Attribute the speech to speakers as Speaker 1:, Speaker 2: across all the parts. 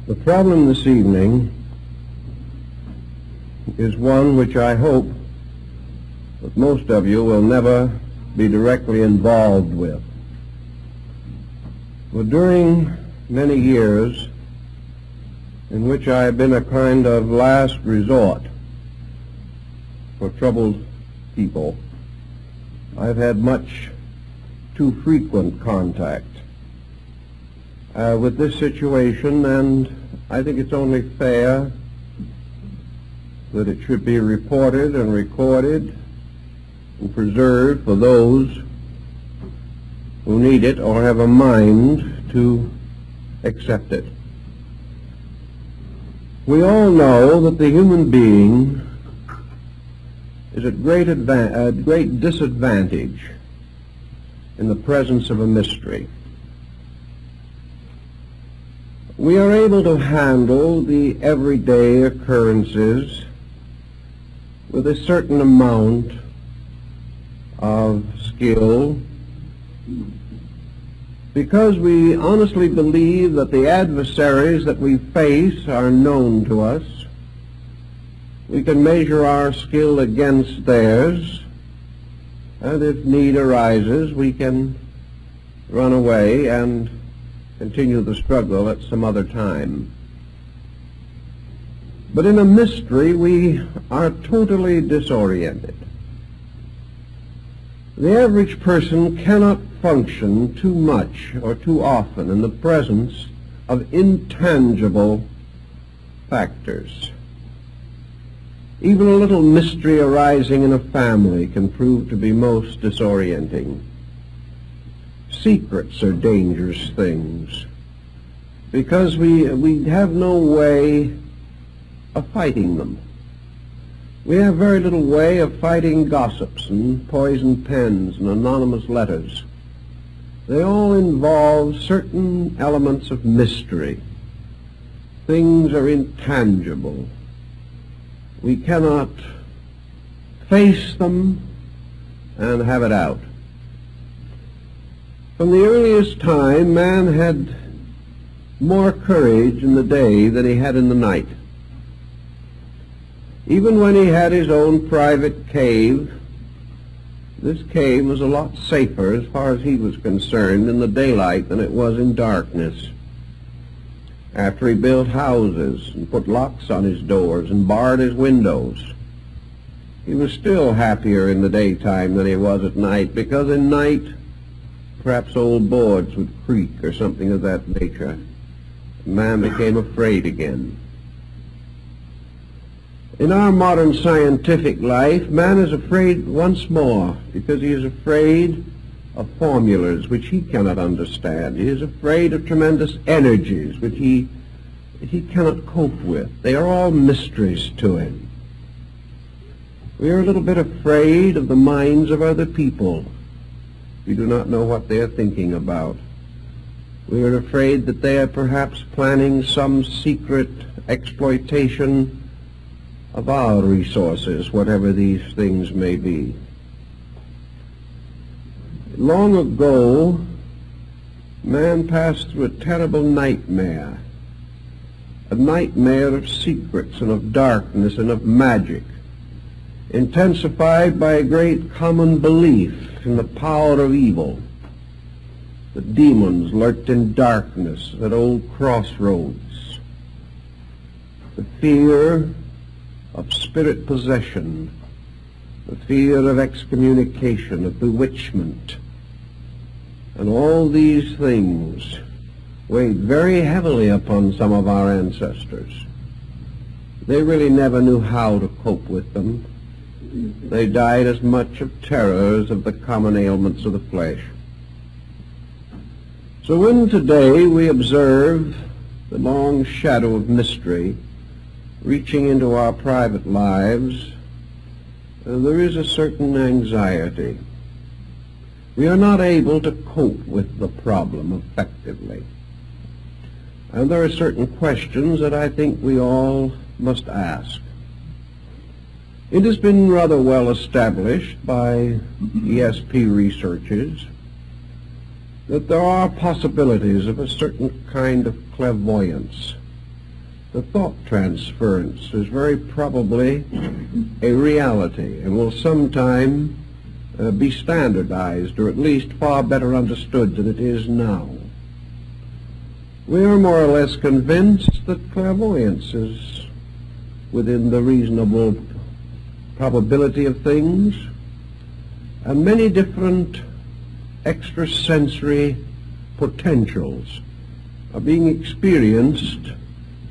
Speaker 1: The problem this evening is one which I hope that most of you will never be directly involved with. For during many years in which I have been a kind of last resort for troubled people, I've had much too frequent contact with this situation, and I think it's only fair that it should be reported and recorded and preserved for those who need it or have a mind to accept it. We all know that the human being is at great disadvantage in the presence of a mystery. We are able to handle the everyday occurrences with a certain amount of skill because we honestly believe that the adversaries that we face are known to us. We can measure our skill against theirs, and if need arises, we can run away and continue the struggle at some other time. But in a mystery, we are totally disoriented. The average person cannot function too much or too often in the presence of intangible factors. Even a little mystery arising in a family can prove to be most disorienting. Secrets are dangerous things because we have no way of fighting them. We have very little way of fighting gossips and poisoned pens and anonymous letters. They all involve certain elements of mystery. Things are intangible. We cannot face them and have it out. From the earliest time, man had more courage in the day than he had in the night. Even when he had his own private cave, this cave was a lot safer as far as he was concerned in the daylight than it was in darkness. After he built houses and put locks on his doors and barred his windows, he was still happier in the daytime than he was at night, because in night perhaps old boards would creak or something of that nature. Man became afraid again. In our modern scientific life, man is afraid once more because he is afraid of formulas which he cannot understand. He is afraid of tremendous energies which he cannot cope with. They are all mysteries to him. We are a little bit afraid of the minds of other people. We do not know what they are thinking about. We are afraid that they are perhaps planning some secret exploitation of our resources, whatever these things may be. Long ago, man passed through a terrible nightmare, a nightmare of secrets and of darkness and of magic, intensified by a great common belief in the power of evil. The demons lurked in darkness at old crossroads. The fear of spirit possession, the fear of excommunication, of bewitchment, and all these things weighed very heavily upon some of our ancestors. They really never knew how to cope with them. They died as much of terror as of the common ailments of the flesh. So when today we observe the long shadow of mystery reaching into our private lives, there is a certain anxiety. We are not able to cope with the problem effectively. And there are certain questions that I think we all must ask. It has been rather well established by ESP researchers that there are possibilities of a certain kind of clairvoyance the thought transference is very probably a reality and will sometime be standardized, or at least far better understood than it is now. We are more or less convinced that clairvoyance is within the reasonable probability of things, and many different extrasensory potentials are being experienced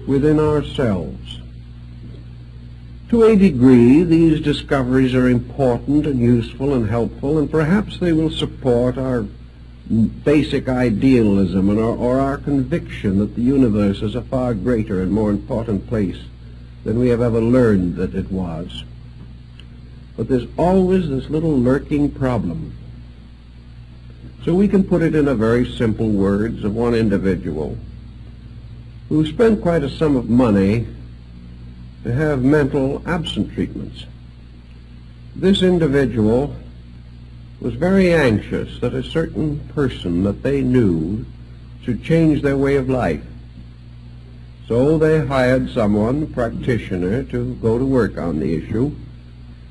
Speaker 1: within ourselves. To a degree, these discoveries are important and useful and helpful, and perhaps they will support our basic idealism or our conviction that the universe is a far greater and more important place than we have ever learned that it was. But there's always this little lurking problem. So we can put it in a very simple words of one individual who spent quite a sum of money to have mental absent treatments. This individual was very anxious that a certain person that they knew should change their way of life. So they hired someone, a practitioner, to go to work on the issue,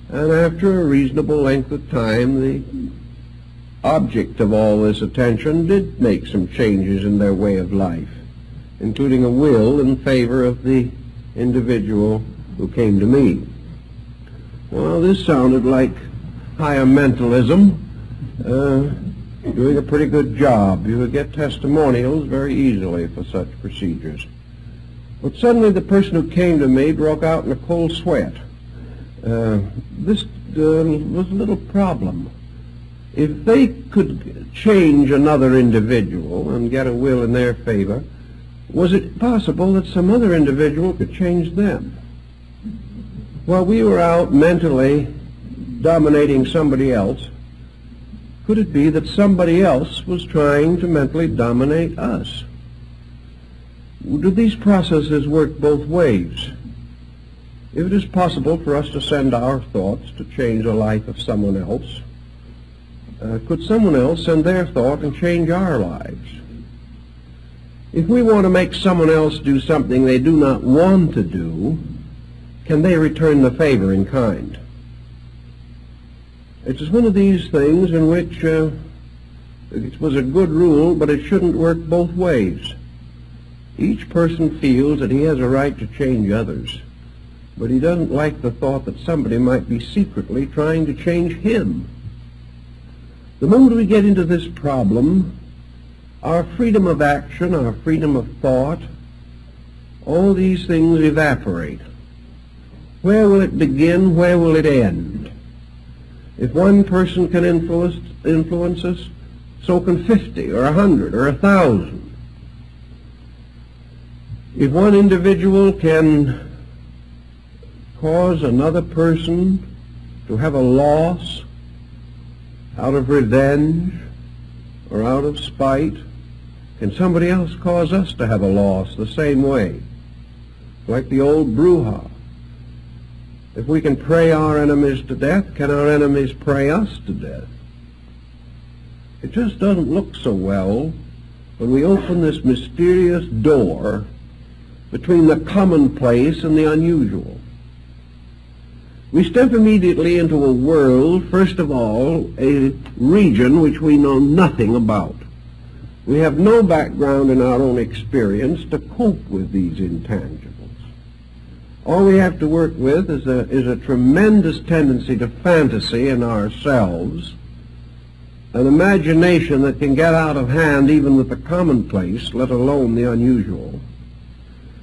Speaker 1: and after a reasonable length of time, the object of all this attention did make some changes in their way of life, including a will in favor of the individual who came to me. Well, this sounded like higher mentalism, doing a pretty good job. You would get testimonials very easily for such procedures. But suddenly the person who came to me broke out in a cold sweat. This was a little problem. If they could change another individual and get a will in their favor, was it possible that some other individual could change them? While we were out mentally dominating somebody else, could it be that somebody else was trying to mentally dominate us? Do these processes work both ways? If it is possible for us to send our thoughts to change the life of someone else, could someone else send their thought and change our lives? If we want to make someone else do something they do not want to do, can they return the favor in kind? It is one of these things in which it was a good rule, but it shouldn't work both ways. Each person feels that he has a right to change others, but he doesn't like the thought that somebody might be secretly trying to change him. The moment we get into this problem, our freedom of action, our freedom of thought, all these things evaporate. Where will it begin? Where will it end? If one person can influence us, so can 50 or 100 or 1,000. If one individual can cause another person to have a loss out of revenge or out of spite, can somebody else cause us to have a loss the same way? Like the old Bruja. If we can pray our enemies to death, can our enemies pray us to death? It just doesn't look so well when we open this mysterious door between the commonplace and the unusual. We step immediately into a world, first of all, a region which we know nothing about. We have no background in our own experience to cope with these intangibles. All we have to work with is a tremendous tendency to fantasy in ourselves, an imagination that can get out of hand even with the commonplace, let alone the unusual,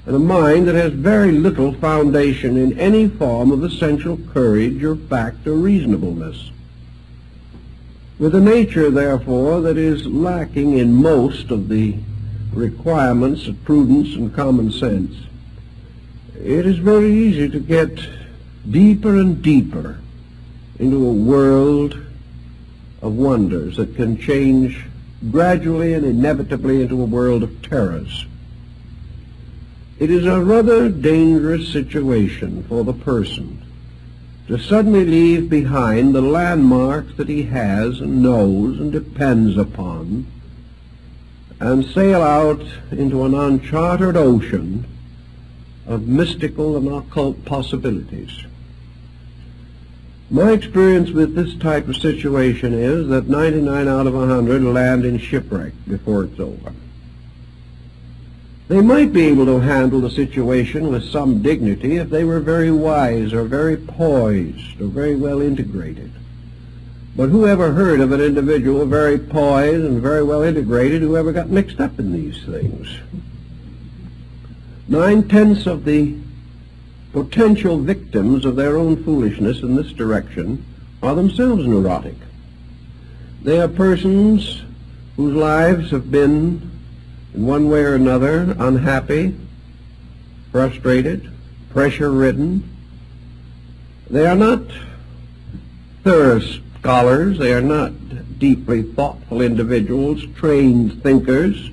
Speaker 1: and a mind that has very little foundation in any form of essential courage or fact or reasonableness. With a nature, therefore, that is lacking in most of the requirements of prudence and common sense, it is very easy to get deeper and deeper into a world of wonders that can change gradually and inevitably into a world of terrors. It is a rather dangerous situation for the person to suddenly leave behind the landmarks that he has and knows and depends upon and sail out into an uncharted ocean of mystical and occult possibilities. My experience with this type of situation is that 99 out of 100 land in shipwreck before it's over. They might be able to handle the situation with some dignity if they were very wise or very poised or very well integrated. But who ever heard of an individual very poised and very well integrated who ever got mixed up in these things? 9/10 of the potential victims of their own foolishness in this direction are themselves neurotic. They are persons whose lives have been, in one way or another, unhappy, frustrated, pressure-ridden. They are not thorough scholars. They are not deeply thoughtful individuals, trained thinkers.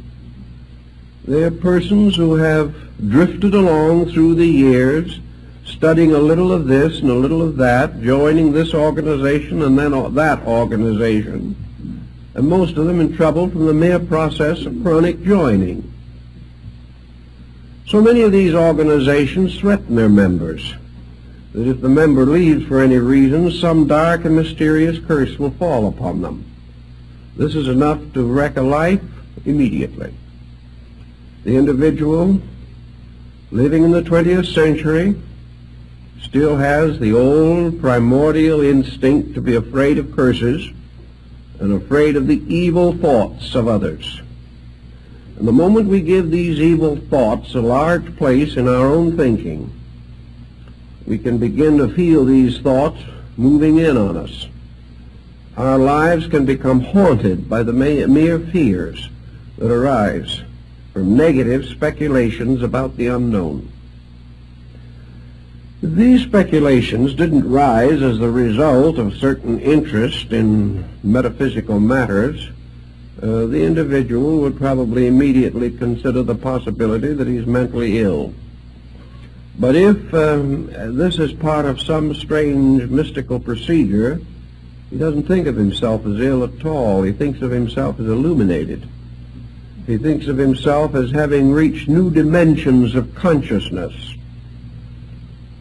Speaker 1: They are persons who have drifted along through the years, studying a little of this and a little of that, joining this organization and then that organization, and most of them in trouble from the mere process of chronic joining. So many of these organizations threaten their members that if the member leaves for any reason, some dark and mysterious curse will fall upon them. This is enough to wreck a life immediately. The individual living in the 20th century still has the old primordial instinct to be afraid of curses and afraid of the evil thoughts of others. And the moment we give these evil thoughts a large place in our own thinking, we can begin to feel these thoughts moving in on us. Our lives can become haunted by the mere fears that arise from negative speculations about the unknown. These speculations didn't rise as the result of certain interest in metaphysical matters. The individual would probably immediately consider the possibility that he's mentally ill. But if this is part of some strange mystical procedure, he doesn't think of himself as ill at all. He thinks of himself as illuminated. He thinks of himself as having reached new dimensions of consciousness.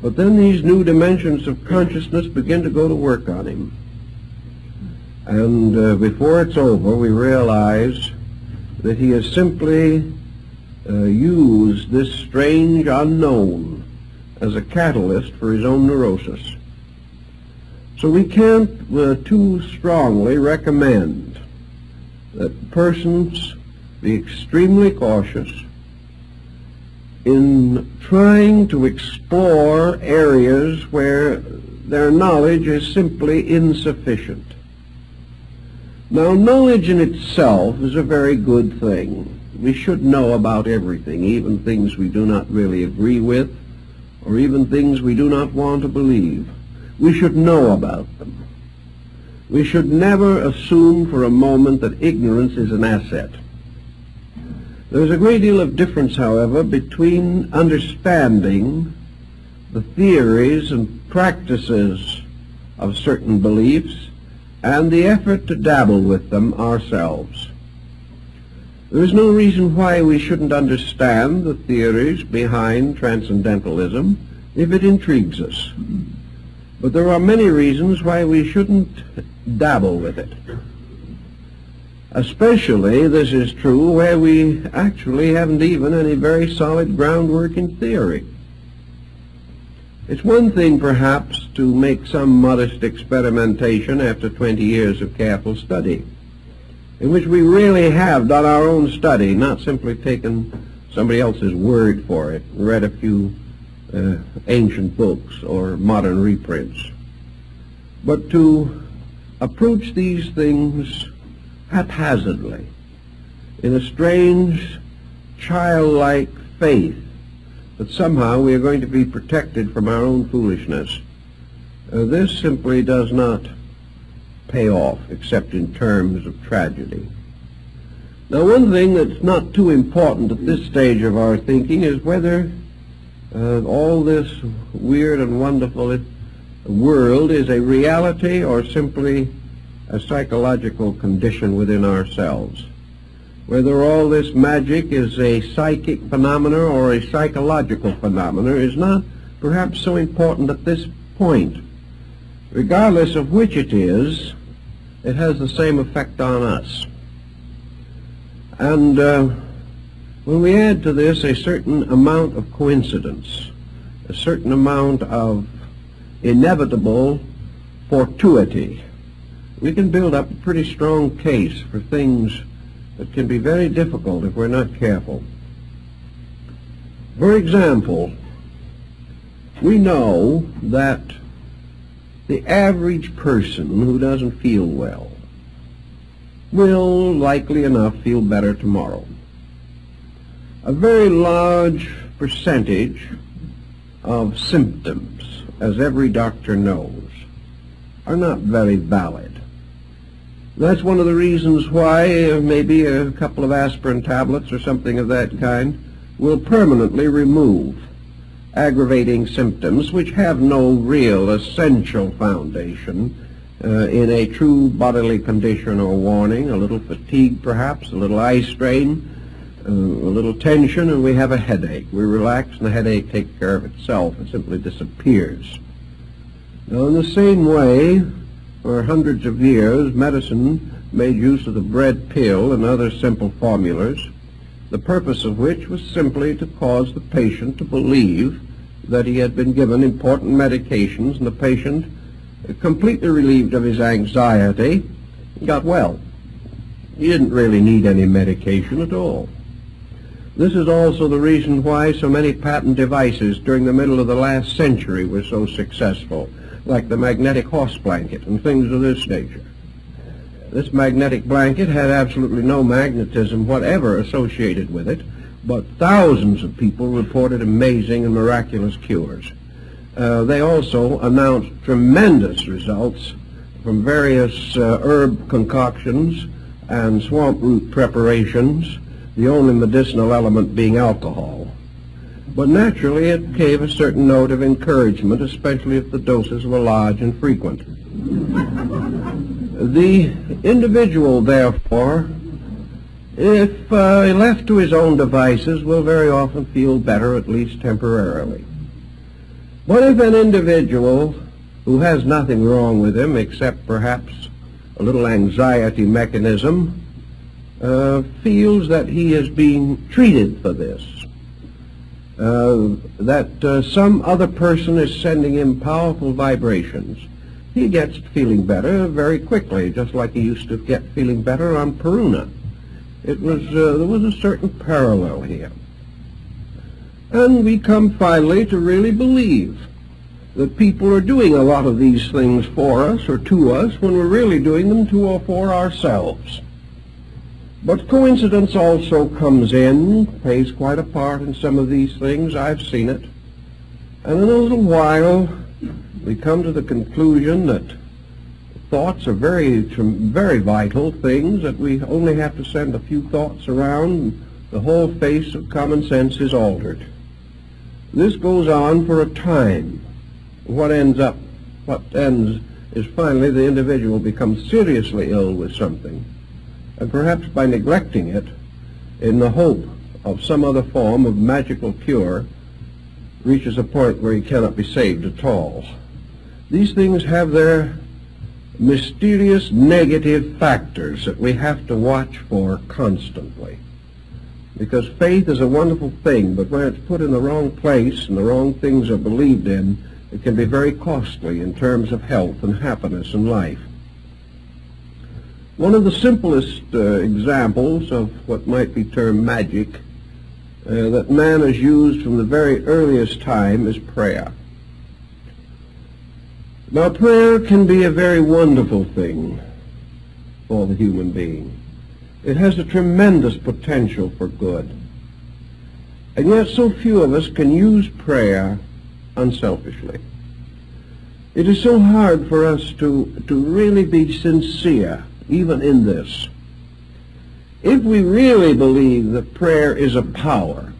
Speaker 1: But then these new dimensions of consciousness begin to go to work on him. And before it's over, we realize that he has simply used this strange unknown as a catalyst for his own neurosis. So we can't too strongly recommend that persons be extremely cautious in trying to explore areas where their knowledge is simply insufficient. Now, knowledge in itself is a very good thing. We should know about everything, even things we do not really agree with, or even things we do not want to believe. We should know about them. We should never assume for a moment that ignorance is an asset. There's a great deal of difference, however, between understanding the theories and practices of certain beliefs and the effort to dabble with them ourselves. There is no reason why we shouldn't understand the theories behind transcendentalism if it intrigues us. But there are many reasons why we shouldn't dabble with it. Especially this is true where we actually haven't even any very solid groundwork in theory. It's one thing perhaps to make some modest experimentation after 20 years of careful study, in which we really have done our own study, not simply taken somebody else's word for it, read a few ancient books or modern reprints, but to approach these things haphazardly, in a strange, childlike faith that somehow we are going to be protected from our own foolishness. This simply does not pay off, except in terms of tragedy. Now, one thing that's not too important at this stage of our thinking is whether all this weird and wonderful world is a reality or simply a psychological condition within ourselves. whether all this magic is a psychic phenomena or a psychological phenomena is not perhaps so important at this point. Regardless of which it is, it has the same effect on us. And when we add to this a certain amount of coincidence, a certain amount of inevitable fortuity, we can build up a pretty strong case for things that can be very difficult if we're not careful. For example, we know that the average person who doesn't feel well will likely enough feel better tomorrow. A very large percentage of symptoms, as every doctor knows, are not very valid. That's one of the reasons why maybe a couple of aspirin tablets or something of that kind will permanently remove aggravating symptoms which have no real essential foundation in a true bodily condition or warning. A little fatigue perhaps, a little eye strain, a little tension, and we have a headache. We relax and the headache takes care of itself. It simply disappears. Now, in the same way, for hundreds of years, medicine made use of the bread pill and other simple formulas, the purpose of which was simply to cause the patient to believe that he had been given important medications, and the patient, completely relieved of his anxiety, got well. He didn't really need any medication at all. This is also the reason why so many patent devices during the middle of the last century were so successful, like the magnetic horse blanket and things of this nature. This magnetic blanket had absolutely no magnetism whatever associated with it, but thousands of people reported amazing and miraculous cures. They also announced tremendous results from various herb concoctions and swamp root preparations, the only medicinal element being alcohol. But naturally it gave a certain note of encouragement, especially if the doses were large and frequent. The individual, therefore, if left to his own devices, will very often feel better, at least temporarily. But if an individual who has nothing wrong with him except perhaps a little anxiety mechanism feels that he is being treated for this, that some other person is sending him powerful vibrations, he gets feeling better very quickly, just like he used to get feeling better on Peruna. There was a certain parallel here. And we come finally to really believe that people are doing a lot of these things for us or to us when we're really doing them to or for ourselves. But coincidence also comes in, plays quite a part in some of these things. I've seen it. And in a little while, we come to the conclusion that thoughts are very vital things, that we only have to send a few thoughts around and the whole face of common sense is altered. This goes on for a time. What ends is finally the individual becomes seriously ill with something, and perhaps by neglecting it, in the hope of some other form of magical cure, reaches a point where he cannot be saved at all. These things have their mysterious negative factors that we have to watch for constantly. Because faith is a wonderful thing, but when it's put in the wrong place and the wrong things are believed in, it can be very costly in terms of health and happiness in life. One of the simplest examples of what might be termed magic that man has used from the very earliest time is prayer. Now, prayer can be a very wonderful thing for the human being. It has a tremendous potential for good. And yet so few of us can use prayer unselfishly. It is so hard for us to really be sincere, even in this. If we really believe that prayer is a power,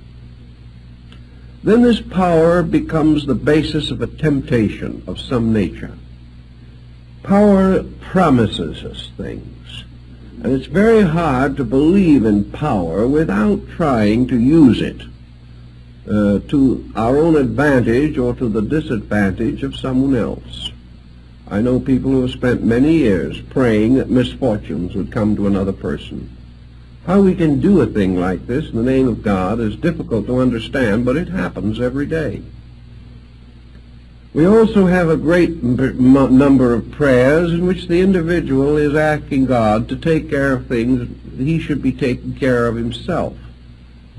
Speaker 1: then this power becomes the basis of a temptation of some nature. Power promises us things. And it's very hard to believe in power without trying to use it to our own advantage or to the disadvantage of someone else. I know people who have spent many years praying that misfortunes would come to another person. How we can do a thing like this in the name of God is difficult to understand, but it happens every day. We also have a great number of prayers in which the individual is asking God to take care of things he should be taking care of himself,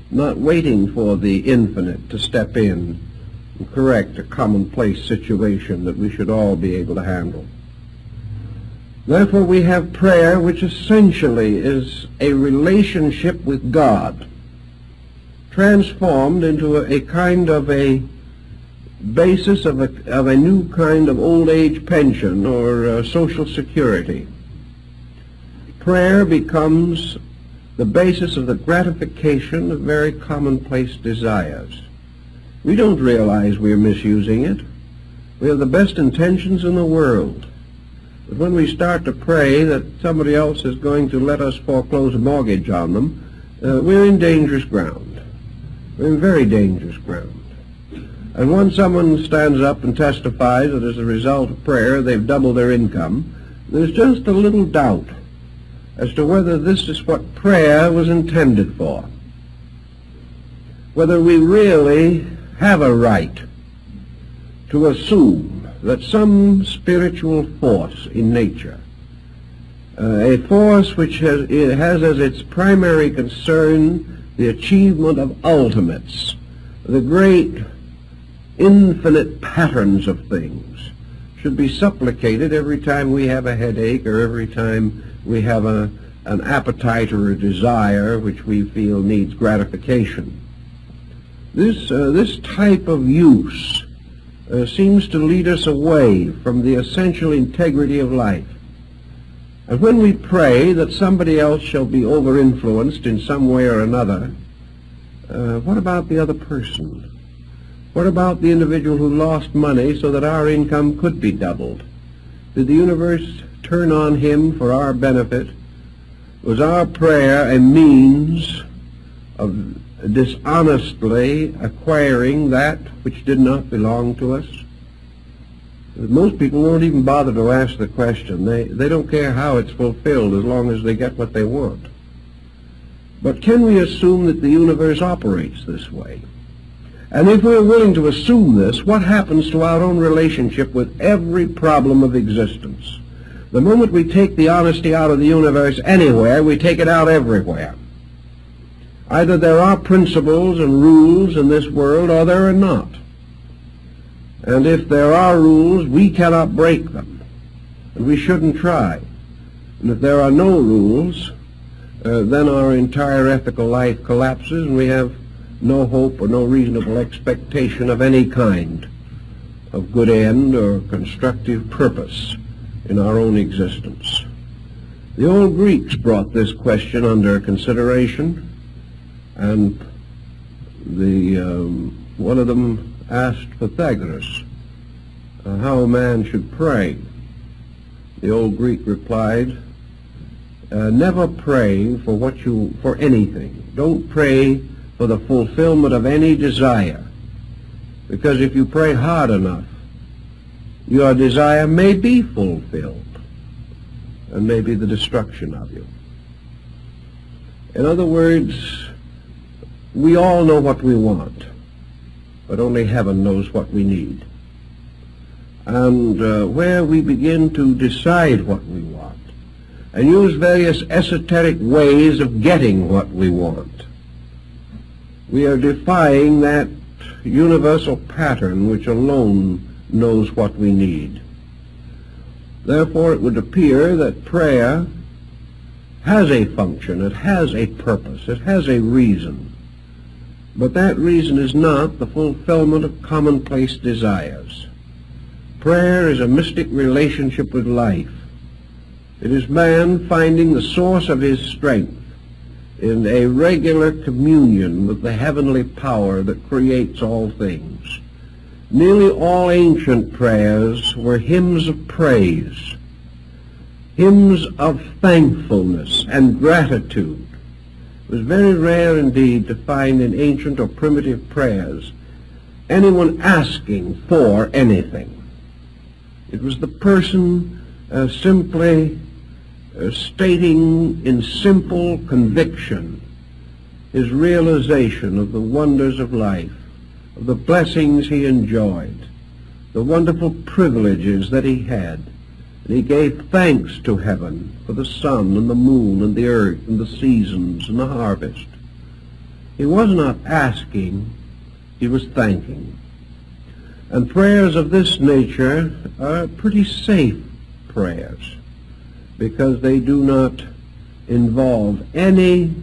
Speaker 1: not waiting for the infinite to step in and correct a commonplace situation that we should all be able to handle. Therefore, we have prayer, which essentially is a relationship with God, transformed into a kind of a basis of a new kind of old age pension or social security. Prayer becomes the basis of the gratification of very commonplace desires. We don't realize we're misusing it. We have the best intentions in the world. But when we start to pray that somebody else is going to let us foreclose a mortgage on them, we're in dangerous ground. We're in very dangerous ground. And when someone stands up and testifies that as a result of prayer they've doubled their income, there's just a little doubt as to whether this is what prayer was intended for. Whether we really have a right to assume that some spiritual force in nature, a force which has as its primary concern the achievement of ultimates, the great infinite patterns of things, should be supplicated every time we have a headache or every time we have an appetite or a desire which we feel needs gratification. This type of use seems to lead us away from the essential integrity of life. And when we pray that somebody else shall be over-influenced in some way or another, what about the other person? What about the individual who lost money so that our income could be doubled? Did the universe turn on him for our benefit? Was our prayer a means of dishonestly acquiring that which did not belong to us? Most people won't even bother to ask the question. They don't care how it's fulfilled as long as they get what they want. But can we assume that the universe operates this way? And if we're willing to assume this, what happens to our own relationship with every problem of existence? The moment we take the honesty out of the universe anywhere, we take it out everywhere. Either there are principles and rules in this world, or there are not. And if there are rules, we cannot break them, and we shouldn't try. And if there are no rules, then our entire ethical life collapses, and we have no hope or no reasonable expectation of any kind of good end or constructive purpose in our own existence. The old Greeks brought this question under consideration, and one of them asked Pythagoras how a man should pray. The old Greek replied, never pray for anything. Don't pray for the fulfillment of any desire, because if you pray hard enough, your desire may be fulfilled, and may be the destruction of you. In other words, we all know what we want, but only heaven knows what we need. And where we begin to decide what we want, and use various esoteric ways of getting what we want, we are defying that universal pattern which alone knows what we need. Therefore, it would appear that prayer has a function, it has a purpose, it has a reason. But that reason is not the fulfillment of commonplace desires. Prayer is a mystic relationship with life. It is man finding the source of his strength in a regular communion with the heavenly power that creates all things. Nearly all ancient prayers were hymns of praise. hymns of thankfulness and gratitude. It was very rare indeed to find in ancient or primitive prayers anyone asking for anything. It was the person simply stating in simple conviction his realization of the wonders of life, of the blessings he enjoyed, the wonderful privileges that he had. And he gave thanks to heaven for the sun and the moon and the earth and the seasons and the harvest. He was not asking, he was thanking. And prayers of this nature are pretty safe prayers because they do not involve any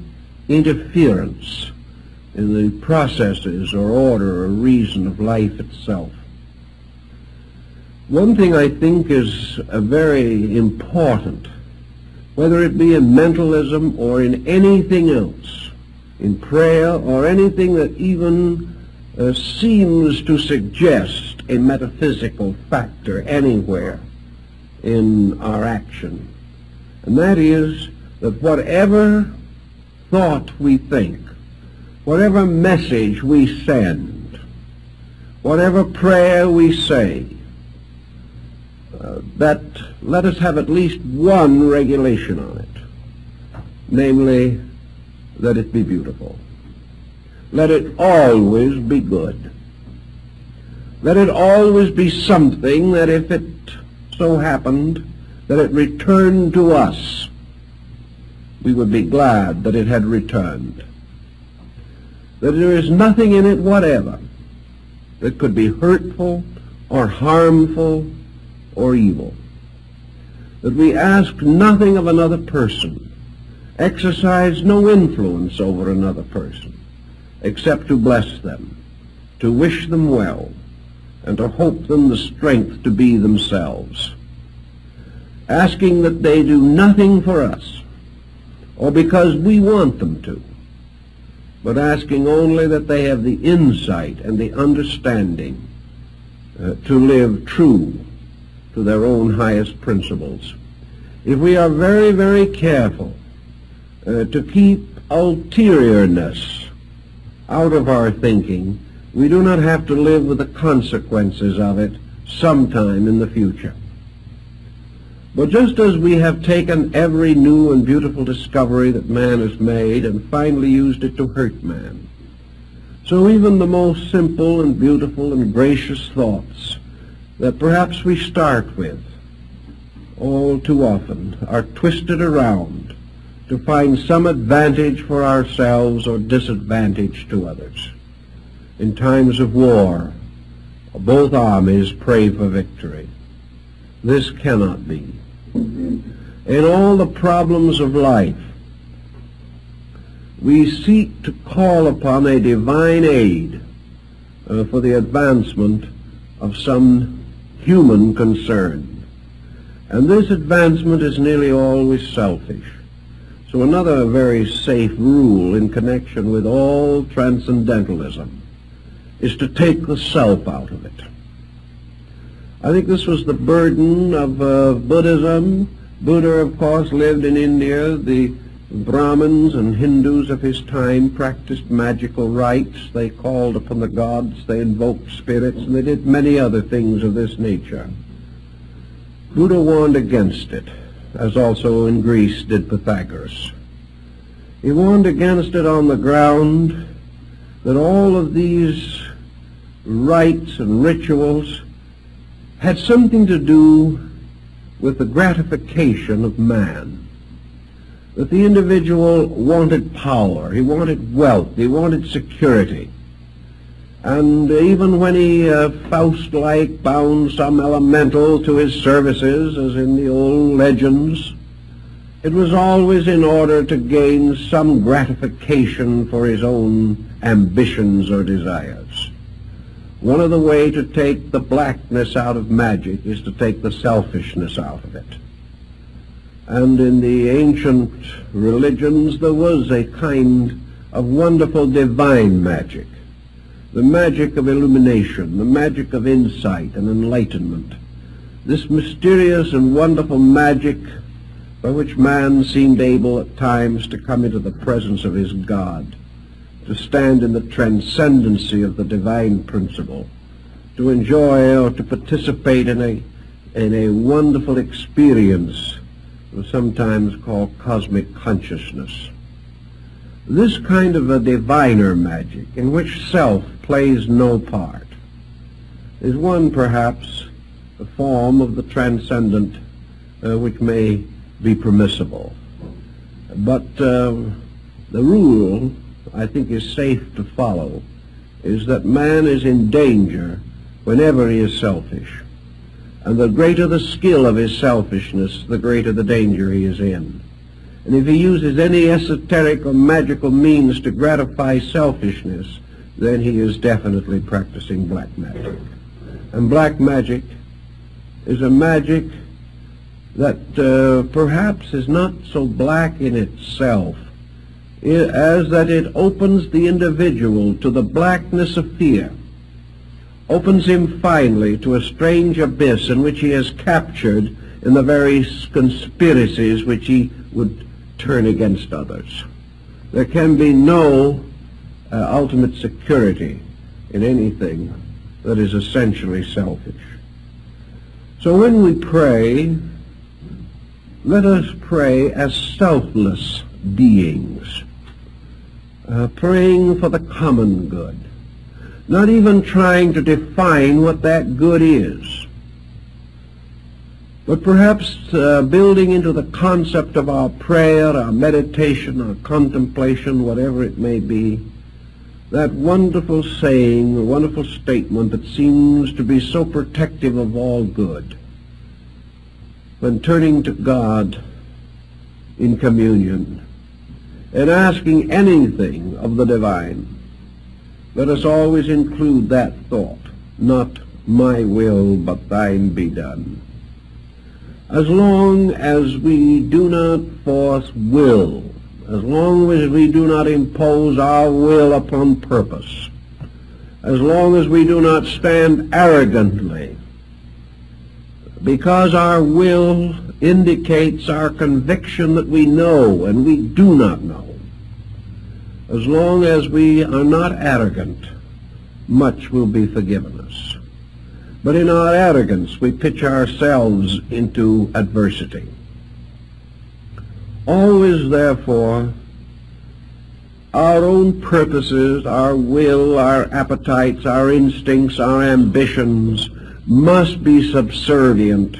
Speaker 1: interference in the processes or order or reason of life itself. One thing I think is very important, whether it be in mentalism or in anything else, in prayer or anything that even seems to suggest a metaphysical factor anywhere in our action, and that is that whatever thought we think, whatever message we send, whatever prayer we say, that let us have at least one regulation on it, namely, let it be beautiful. Let it always be good. Let it always be something that if it so happened that it returned to us, we would be glad that it had returned. That there is nothing in it whatever that could be hurtful or harmful or evil. That we ask nothing of another person, exercise no influence over another person, except to bless them, to wish them well, and to hope them the strength to be themselves. Asking that they do nothing for us, or because we want them to, but asking only that they have the insight and the understanding to live true to their own highest principles. If we are very, very careful to keep ulteriourness out of our thinking, we do not have to live with the consequences of it sometime in the future. But just as we have taken every new and beautiful discovery that man has made and finally used it to hurt man, so even the most simple and beautiful and gracious thoughts that perhaps we start with all too often are twisted around to find some advantage for ourselves or disadvantage to others. In times of war, both armies pray for victory. This cannot be. In all the problems of life, we seek to call upon a divine aid for the advancement of some human concern. And this advancement is nearly always selfish. So another very safe rule in connection with all transcendentalism is to take the self out of it. I think this was the burden of Buddhism. Buddha, of course, lived in India. The Brahmins and Hindus of his time practiced magical rites. They called upon the gods, they invoked spirits, and they did many other things of this nature. Buddha warned against it, as also in Greece did Pythagoras. He warned against it on the ground that all of these rites and rituals had something to do with the gratification of man. That the individual wanted power, he wanted wealth, he wanted security. And even when he, Faust-like, bound some elemental to his services, as in the old legends, it was always in order to gain some gratification for his own ambitions or desires. One of the ways to take the blackness out of magic is to take the selfishness out of it. And in the ancient religions there was a kind of wonderful divine magic, the magic of illumination, the magic of insight and enlightenment. This mysterious and wonderful magic by which man seemed able at times to come into the presence of his God, to stand in the transcendency of the divine principle, to enjoy or to participate in a wonderful experience we sometimes call cosmic consciousness. This kind of a diviner magic, in which self plays no part, is one, perhaps, a form of the transcendent which may be permissible. But the rule, I think, is safe to follow, is that man is in danger whenever he is selfish. And the greater the skill of his selfishness, the greater the danger he is in. And if he uses any esoteric or magical means to gratify selfishness, then he is definitely practicing black magic. And black magic is a magic that perhaps is not so black in itself as that it opens the individual to the blackness of fear, opens him finally to a strange abyss in which he is captured in the very conspiracies which he would turn against others. There can be no ultimate security in anything that is essentially selfish. So when we pray, let us pray as selfless beings, praying for the common good, not even trying to define what that good is, but perhaps building into the concept of our prayer, our meditation, our contemplation, whatever it may be, that wonderful saying, a wonderful statement that seems to be so protective of all good. When turning to God in communion and asking anything of the divine, let us always include that thought, not my will but thine be done. As long as we do not force will, as long as we do not impose our will upon purpose, as long as we do not stand arrogantly, because our will indicates our conviction that we know and we do not know, as long as we are not arrogant, much will be forgiven us. But in our arrogance, we pitch ourselves into adversity. Always, therefore, our own purposes, our will, our appetites, our instincts, our ambitions must be subservient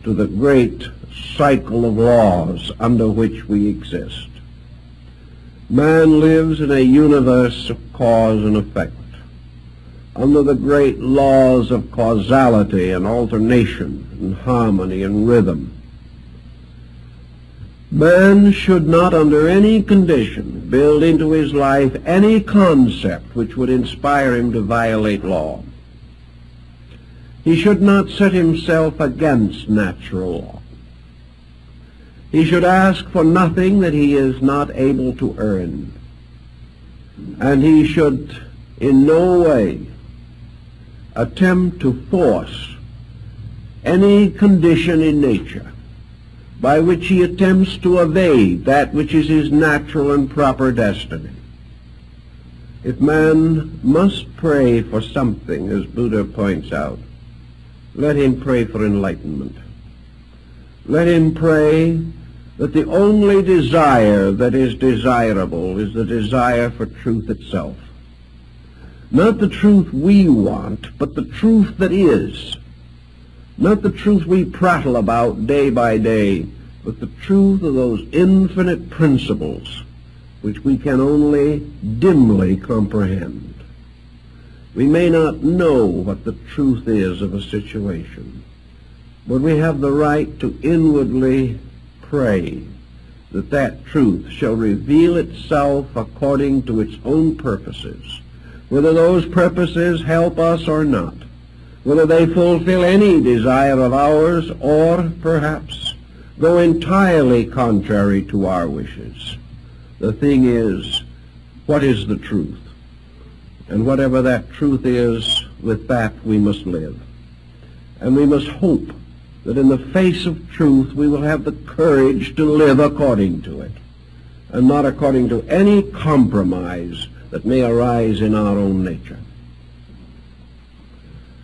Speaker 1: to the great cycle of laws under which we exist. Man lives in a universe of cause and effect, under the great laws of causality and alternation and harmony and rhythm. Man should not under any condition build into his life any concept which would inspire him to violate law. He should not set himself against natural law. He should ask for nothing that he is not able to earn. And he should in no way attempt to force any condition in nature by which he attempts to evade that which is his natural and proper destiny. If man must pray for something, as Buddha points out, let him pray for enlightenment. Let him pray that the only desire that is desirable is the desire for truth itself. Not the truth we want, but the truth that is. Not the truth we prattle about day by day, but the truth of those infinite principles which we can only dimly comprehend. We may not know what the truth is of a situation, but we have the right to inwardly pray that that truth shall reveal itself according to its own purposes, whether those purposes help us or not, whether they fulfill any desire of ours or perhaps go entirely contrary to our wishes. The thing is, what is the truth? And whatever that truth is, with that we must live. And we must hope that in the face of truth we will have the courage to live according to it, and not according to any compromise that may arise in our own nature.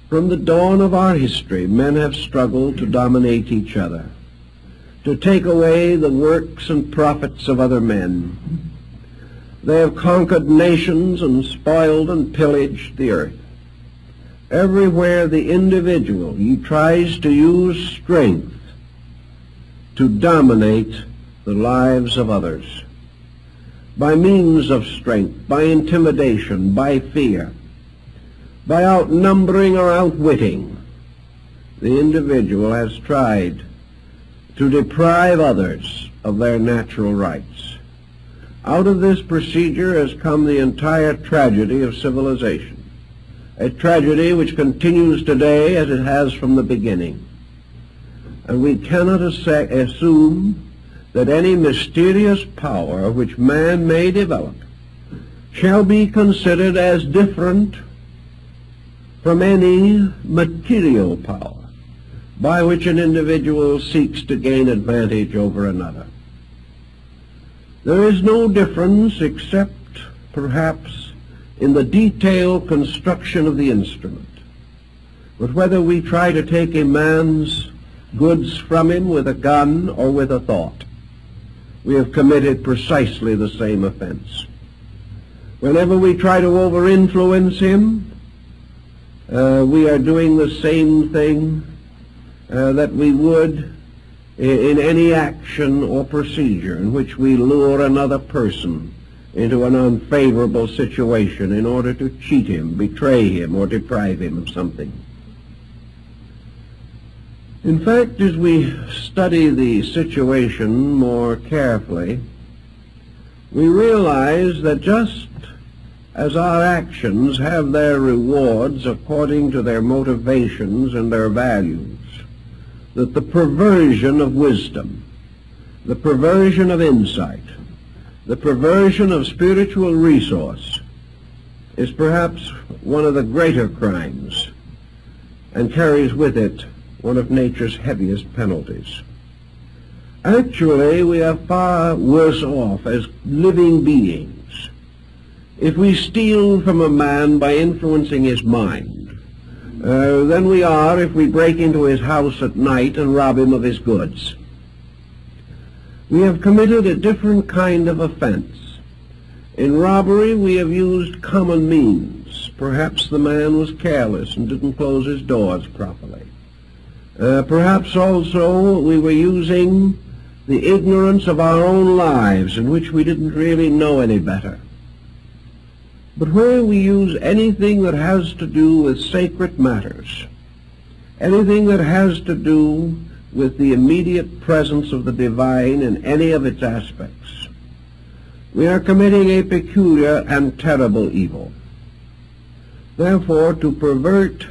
Speaker 1: From the dawn of our history, men have struggled to dominate each other, to take away the works and profits of other men. They have conquered nations and spoiled and pillaged the earth. Everywhere the individual tries to use strength to dominate the lives of others, by means of strength, by intimidation, by fear, by outnumbering or outwitting, the individual has tried to deprive others of their natural rights. Out of this procedure has come the entire tragedy of civilization, a tragedy which continues today as it has from the beginning. And we cannot assume that any mysterious power which man may develop shall be considered as different from any material power by which an individual seeks to gain advantage over another. There is no difference except perhaps in the detailed construction of the instrument. But whether we try to take a man's goods from him with a gun or with a thought, we have committed precisely the same offense. Whenever we try to over-influence him, we are doing the same thing that we would in any action or procedure in which we lure another person into an unfavorable situation in order to cheat him, betray him, or deprive him of something. In fact, as we study the situation more carefully, we realize that just as our actions have their rewards according to their motivations and their values, that the perversion of wisdom, the perversion of insight, the perversion of spiritual resource is perhaps one of the greater crimes and carries with it one of nature's heaviest penalties. Actually, we are far worse off as living beings if we steal from a man by influencing his mind than we are if we break into his house at night and rob him of his goods. We have committed a different kind of offense. In robbery, we have used common means. Perhaps the man was careless and didn't close his doors properly. Perhaps also we were using the ignorance of our own lives in which we didn't really know any better. But where we use anything that has to do with sacred matters, anything that has to do with the immediate presence of the divine in any of its aspects, we are committing a peculiar and terrible evil. Therefore, to pervert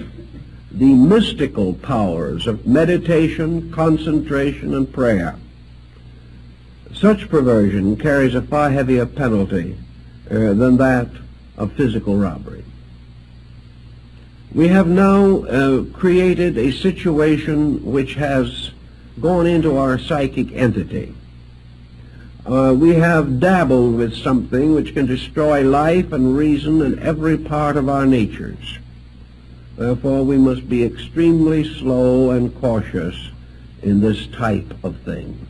Speaker 1: the mystical powers of meditation, concentration, and prayer, such perversion carries a far heavier penalty than that of physical robbery. We have now created a situation which has gone into our psychic entity. We have dabbled with something which can destroy life and reason in every part of our natures. Therefore, we must be extremely slow and cautious in this type of thing.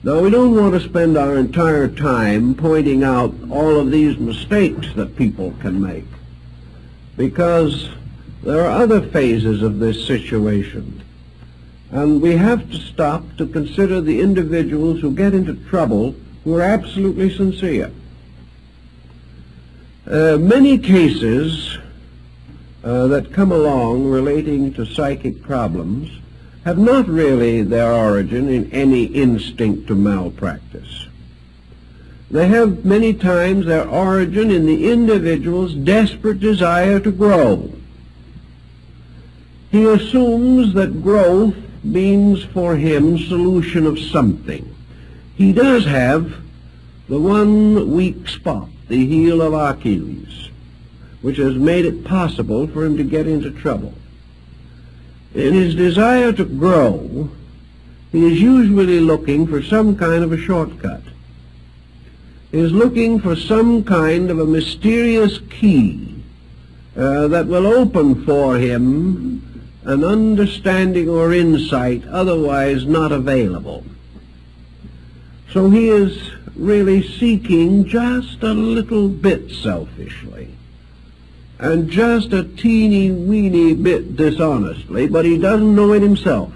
Speaker 1: Now, we don't want to spend our entire time pointing out all of these mistakes that people can make, because there are other phases of this situation, and we have to stop to consider the individuals who get into trouble who are absolutely sincere. Many cases that come along relating to psychic problems have not really their origin in any instinct to malpractice. They have many times their origin in the individual's desperate desire to grow. He assumes that growth means for him solution of something. He does have the one weak spot, the heel of Achilles, which has made it possible for him to get into trouble. In his desire to grow, he is usually looking for some kind of a shortcut. He is looking for some kind of a mysterious key that will open for him an understanding or insight otherwise not available. So he is really seeking just a little bit selfishly, and just a teeny-weeny bit dishonestly, but he doesn't know it himself.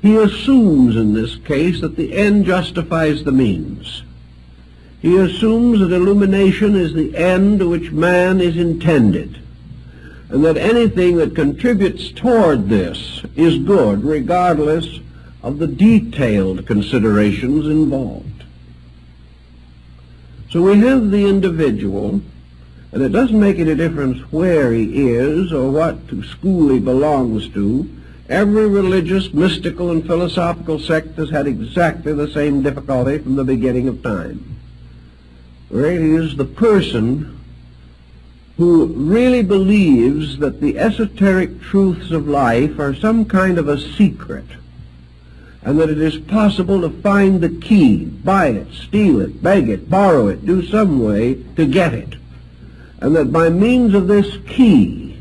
Speaker 1: He assumes in this case that the end justifies the means. He assumes that illumination is the end to which man is intended, and that anything that contributes toward this is good, regardless of the detailed considerations involved. So we have the individual, and it doesn't make any difference where he is or what school he belongs to. Every religious, mystical, and philosophical sect has had exactly the same difficulty from the beginning of time. Where it is the person who really believes that the esoteric truths of life are some kind of a secret, and that it is possible to find the key, buy it, steal it, beg it, borrow it, do some way to get it, and that by means of this key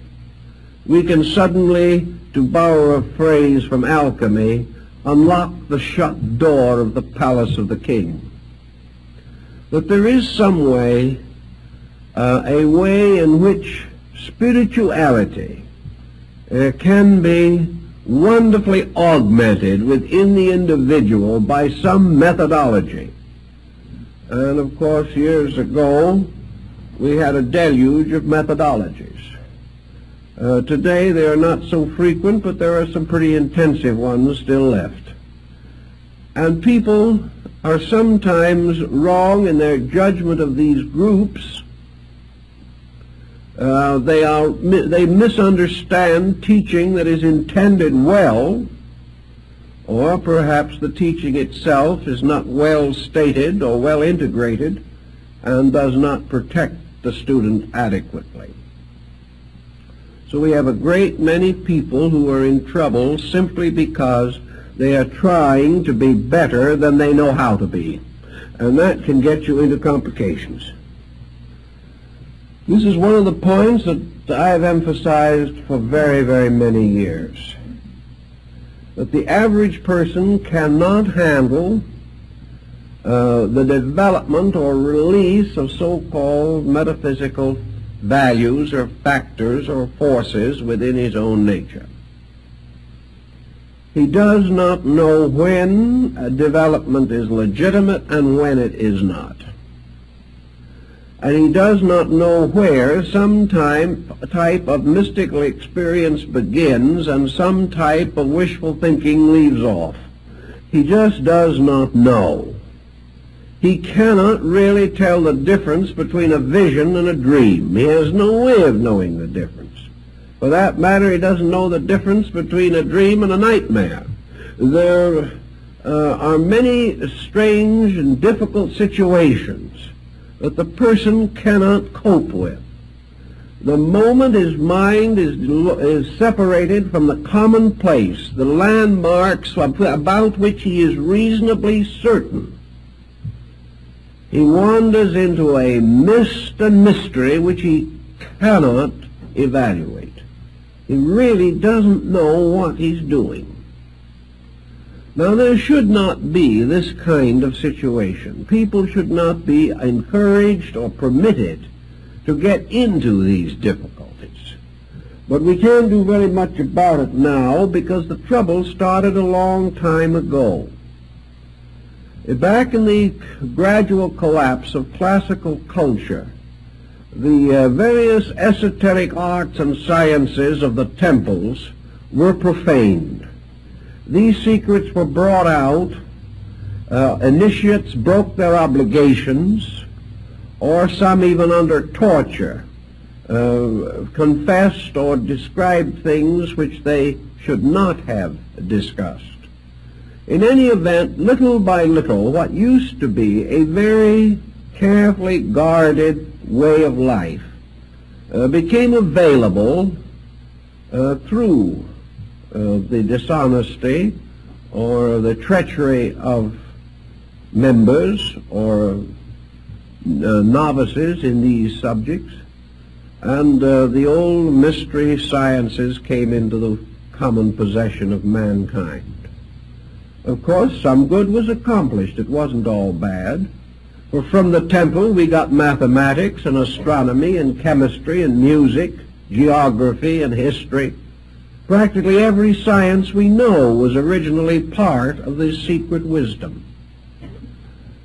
Speaker 1: we can suddenly, to borrow a phrase from alchemy, unlock the shut door of the palace of the king. That there is some way, a way in which spirituality can be wonderfully augmented within the individual by some methodology. And of course, years ago, we had a deluge of methodologies. Today, they are not so frequent, but there are some pretty intensive ones still left. And people are sometimes wrong in their judgment of these groups. They misunderstand teaching that is intended well, or perhaps the teaching itself is not well stated or well integrated and does not protect the student adequately. So we have a great many people who are in trouble simply because they are trying to be better than they know how to be. And that can get you into complications. This is one of the points that I have emphasized for very, very many years. That the average person cannot handle the development or release of so-called metaphysical values or factors or forces within his own nature. He does not know when a development is legitimate and when it is not. And he does not know where some type of mystical experience begins and some type of wishful thinking leaves off. He just does not know. He cannot really tell the difference between a vision and a dream. He has no way of knowing the difference. For that matter, he doesn't know the difference between a dream and a nightmare. There are many strange and difficult situations that the person cannot cope with. The moment his mind is separated from the commonplace, the landmarks about which he is reasonably certain, he wanders into a mist and mystery which he cannot evaluate. He really doesn't know what he's doing. Now, there should not be this kind of situation. People should not be encouraged or permitted to get into these difficulties. But we can't do very much about it now because the trouble started a long time ago. Back in the gradual collapse of classical culture, the various esoteric arts and sciences of the temples were profaned. These secrets were brought out. Initiates broke their obligations, or some even under torture confessed or described things which they should not have discussed. In any event, little by little, what used to be a very carefully guarded way of life became available through the dishonesty or the treachery of members or novices in these subjects, and the old mystery sciences came into the common possession of mankind. Of course, some good was accomplished. It wasn't all bad. For from the temple we got mathematics and astronomy and chemistry and music, geography and history. Practically every science we know was originally part of this secret wisdom.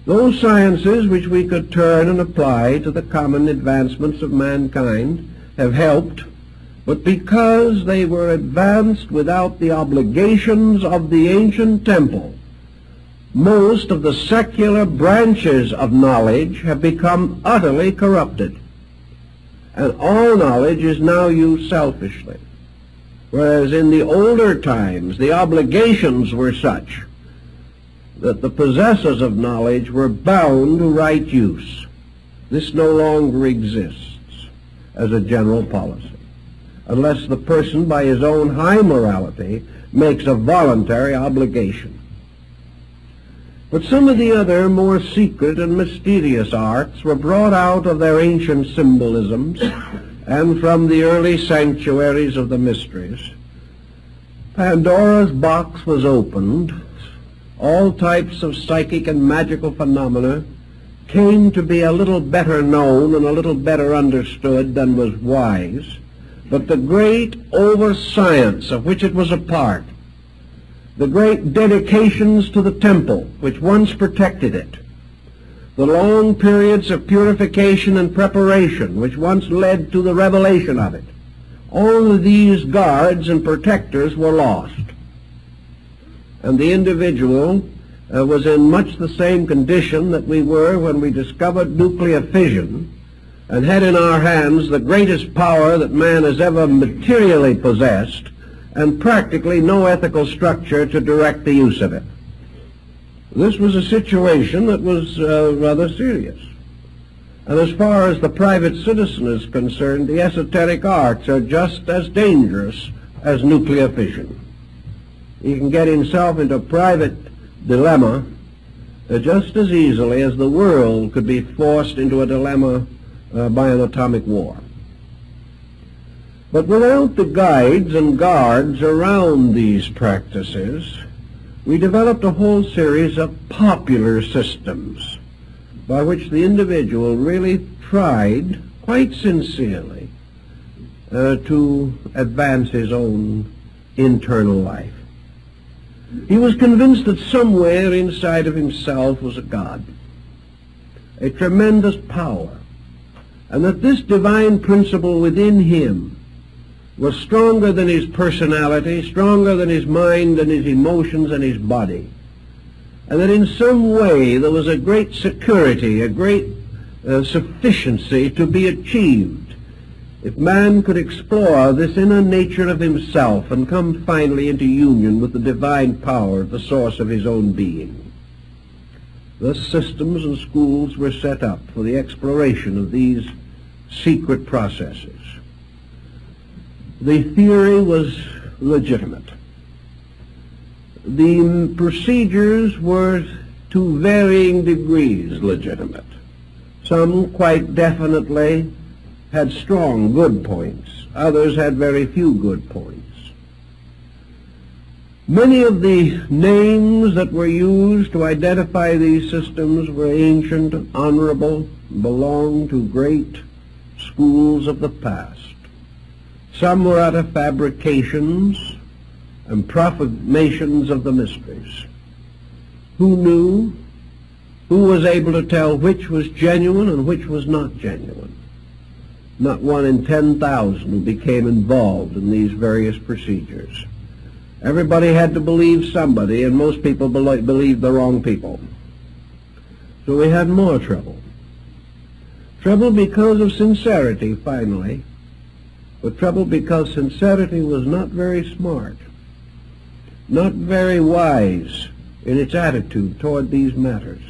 Speaker 1: Those sciences which we could turn and apply to the common advancements of mankind have helped, but because they were advanced without the obligations of the ancient temple, most of the secular branches of knowledge have become utterly corrupted, and all knowledge is now used selfishly. Whereas in the older times, the obligations were such that the possessors of knowledge were bound to right use. This no longer exists as a general policy, unless the person by his own high morality makes a voluntary obligation. But some of the other more secret and mysterious arts were brought out of their ancient symbolisms and from the early sanctuaries of the mysteries. Pandora's box was opened. All types of psychic and magical phenomena came to be a little better known and a little better understood than was wise. But the great over-science of which it was a part, the great dedications to the temple which once protected it, the long periods of purification and preparation which once led to the revelation of it, all of these guards and protectors were lost. And the individual was in much the same condition that we were when we discovered nuclear fission and had in our hands the greatest power that man has ever materially possessed, and practically no ethical structure to direct the use of it. This was a situation that was rather serious. And as far as the private citizen is concerned, the esoteric arts are just as dangerous as nuclear fission. He can get himself into a private dilemma just as easily as the world could be forced into a dilemma by an atomic war. But without the guides and guards around these practices, we developed a whole series of popular systems by which the individual really tried, quite sincerely, to advance his own internal life. He was convinced that somewhere inside of himself was a God, a tremendous power, and that this divine principle within him was stronger than his personality, stronger than his mind and his emotions and his body, and that in some way there was a great security, a great sufficiency to be achieved if man could explore this inner nature of himself and come finally into union with the divine power, the source of his own being. Thus systems and schools were set up for the exploration of these secret processes. The theory was legitimate. The procedures were to varying degrees legitimate. Some quite definitely had strong good points. Others had very few good points. Many of the names that were used to identify these systems were ancient, honorable, belonged to great schools of the past. Some were out of fabrications and proclamations of the mysteries. Who knew? Who was able to tell which was genuine and which was not genuine? Not 1 in 10,000 who became involved in these various procedures. Everybody had to believe somebody, and most people believed the wrong people. So we had more trouble. Trouble because of sincerity, finally, but trouble because sincerity was not very smart, not very wise in its attitude toward these matters.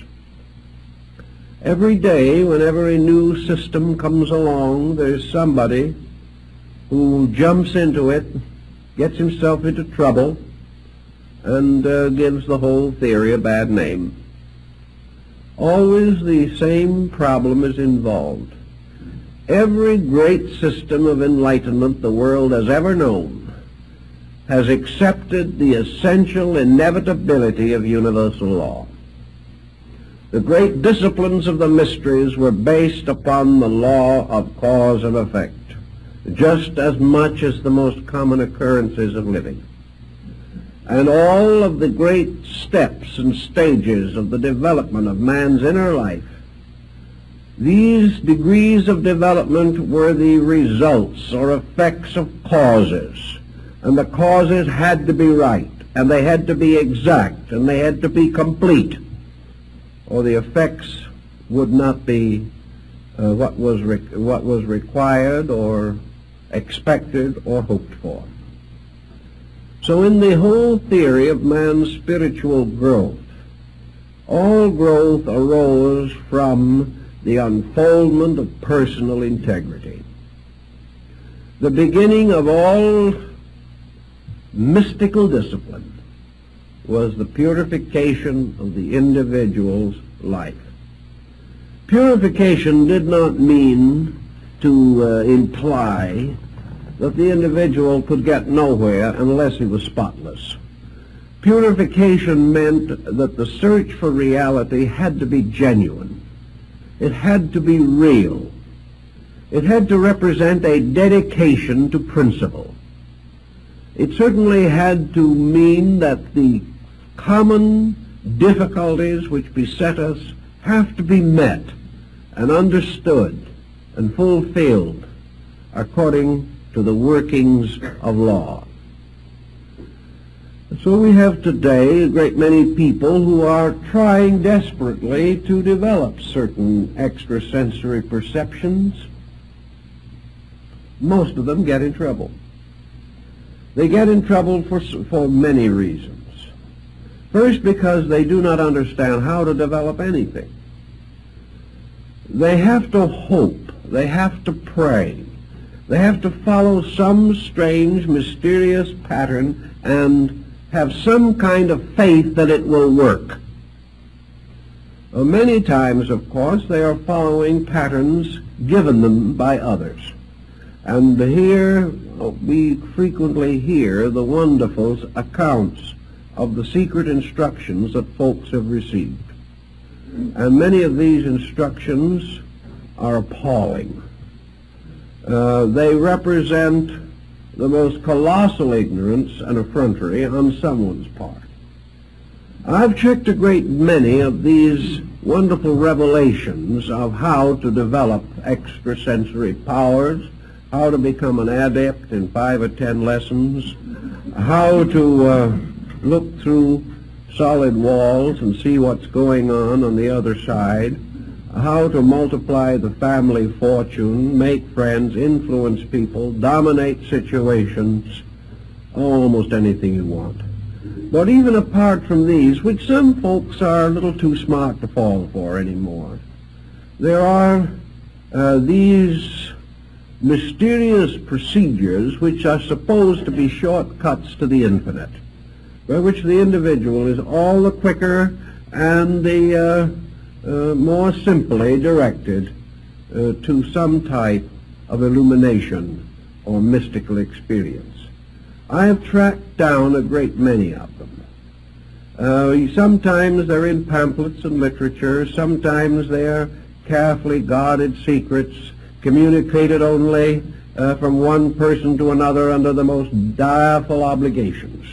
Speaker 1: Every day, whenever a new system comes along, there's somebody who jumps into it gets himself into trouble, and gives the whole theory a bad name. Always the same problem is involved. Every great system of enlightenment the world has ever known has accepted the essential inevitability of universal law. The great disciplines of the mysteries were based upon the law of cause and effect, just as much as the most common occurrences of living. And all of the great steps and stages of the development of man's inner life, these degrees of development were the results or effects of causes, and the causes had to be right, and they had to be exact, and they had to be complete, or the effects would not be what was required or expected or hoped for. So in the whole theory of man's spiritual growth, all growth arose from the unfoldment of personal integrity. The beginning of all mystical discipline was the purification of the individual's life. Purification did not mean to imply that the individual could get nowhere unless he was spotless. Purification meant that the search for reality had to be genuine. It had to be real. It had to represent a dedication to principle. It certainly had to mean that the common difficulties which beset us have to be met and understood and fulfilled according to the workings of law. So we have today a great many people who are trying desperately to develop certain extrasensory perceptions. Most of them get in trouble. They get in trouble for many reasons. First, because they do not understand how to develop anything. They have to hope. They have to pray. They have to follow some strange, mysterious pattern and have some kind of faith that it will work. Many times, of course, they are following patterns given them by others. And here we frequently hear the wonderful accounts of the secret instructions that folks have received. And many of these instructions are appalling. They represent the most colossal ignorance and effrontery on someone's part. I've checked a great many of these wonderful revelations of how to develop extrasensory powers, how to become an adept in 5 or 10 lessons, how to look through solid walls and see what's going on the other side, how to multiply the family fortune, make friends, influence people, dominate situations, almost anything you want. But even apart from these, which some folks are a little too smart to fall for anymore, there are these mysterious procedures which are supposed to be shortcuts to the infinite, by which the individual is all the quicker and the more simply directed to some type of illumination or mystical experience. I have tracked down a great many of them. Sometimes they're in pamphlets and literature, sometimes they're carefully guarded secrets, communicated only from one person to another under the most direful obligations.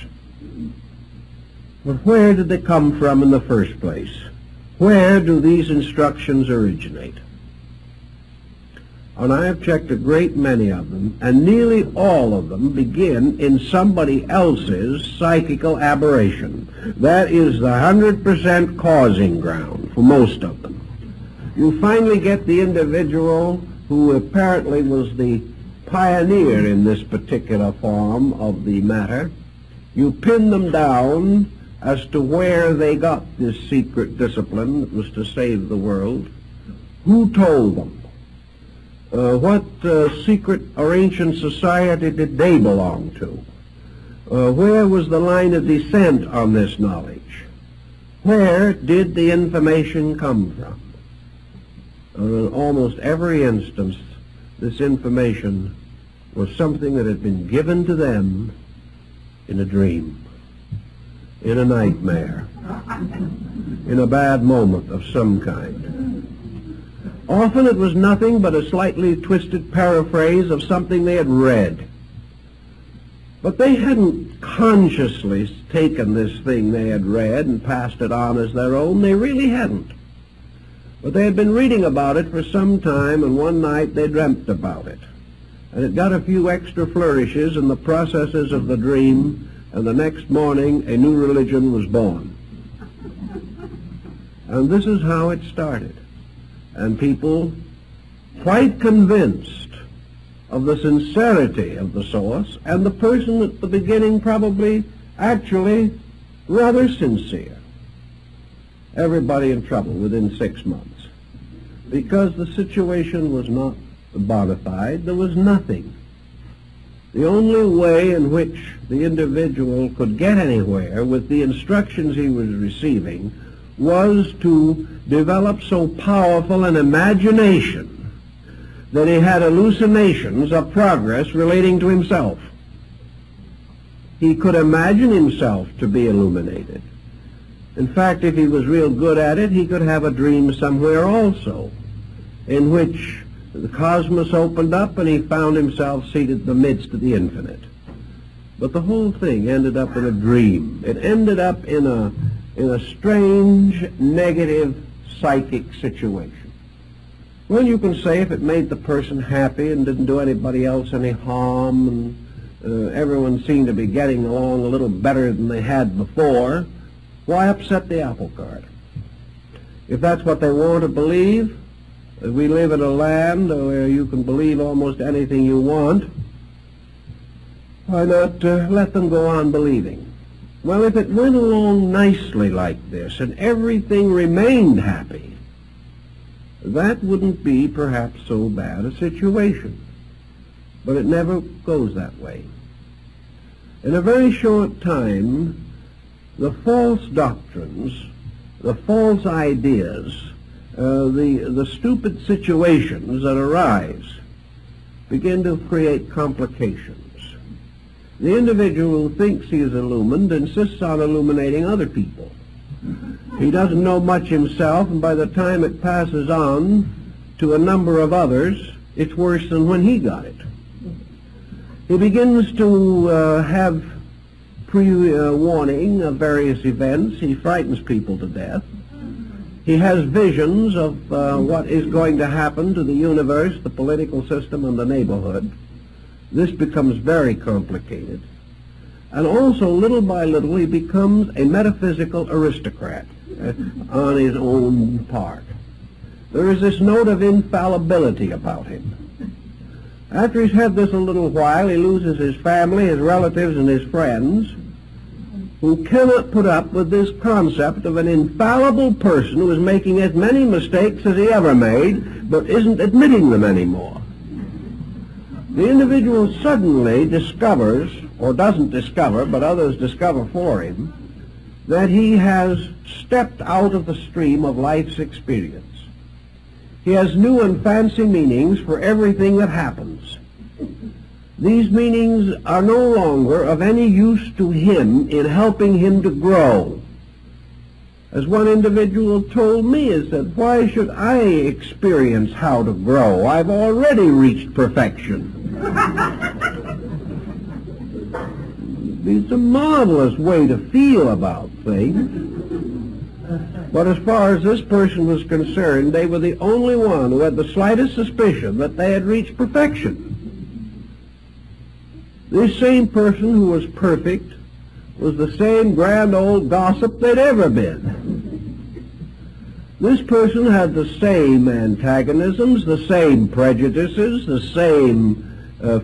Speaker 1: But where did they come from in the first place? Where do these instructions originate? And I have checked a great many of them, and nearly all of them begin in somebody else's psychical aberration. That is the 100% causing ground for most of them. You finally get the individual who apparently was the pioneer in this particular form of the matter. You pin them down as to where they got this secret discipline that was to save the world. Who told them? What secret or ancient society did they belong to? Where was the line of descent on this knowledge? Where did the information come from? In almost every instance, this information was something that had been given to them in a dream, in a nightmare, in a bad moment of some kind. Often it was nothing but a slightly twisted paraphrase of something they had read. But they hadn't consciously taken this thing they had read and passed it on as their own. They really hadn't. But they had been reading about it for some time, and one night they dreamt about it. And it got a few extra flourishes in the processes of the dream, and the next morning a new religion was born. And this is how it started. And people, quite convinced of the sincerity of the source, and the person at the beginning probably actually rather sincere. Everybody in trouble within 6 months. Because the situation was not bona fide, there was nothing. The only way in which the individual could get anywhere with the instructions he was receiving was to develop so powerful an imagination that he had hallucinations of progress relating to himself. He could imagine himself to be illuminated. In fact, if he was real good at it, he could have a dream somewhere also, in which the cosmos opened up and he found himself seated in the midst of the infinite. But the whole thing ended up in a dream. It ended up in a strange, negative, psychic situation. Well, you can say if it made the person happy and didn't do anybody else any harm, and everyone seemed to be getting along a little better than they had before, why upset the apple cart? If that's what they want to believe, that we live in a land where you can believe almost anything you want, why not let them go on believing? Well, if it went along nicely like this and everything remained happy, that wouldn't be perhaps so bad a situation. But it never goes that way. In a very short time, the false doctrines, the false ideas, the stupid situations that arise begin to create complications. The individual who thinks he is illumined insists on illuminating other people. He doesn't know much himself, and by the time it passes on to a number of others, it's worse than when he got it. He begins to have pre-warning of various events. He frightens people to death. He has visions of what is going to happen to the universe, the political system, and the neighborhood. This becomes very complicated. And also, little by little, he becomes a metaphysical aristocrat on his own part. There is this note of infallibility about him. After he's had this a little while, he loses his family, his relatives, and his friends, who cannot put up with this concept of an infallible person who is making as many mistakes as he ever made, but isn't admitting them anymore. The individual suddenly discovers, or doesn't discover, but others discover for him, that he has stepped out of the stream of life's experience. He has new and fancy meanings for everything that happens. These meanings are no longer of any use to him in helping him to grow. As one individual told me, he said, "Why should I experience how to grow? I've already reached perfection." It's a marvelous way to feel about things. But as far as this person was concerned, they were the only one who had the slightest suspicion that they had reached perfection. This same person who was perfect was the same grand old gossip they'd ever been. This person had the same antagonisms, the same prejudices, the same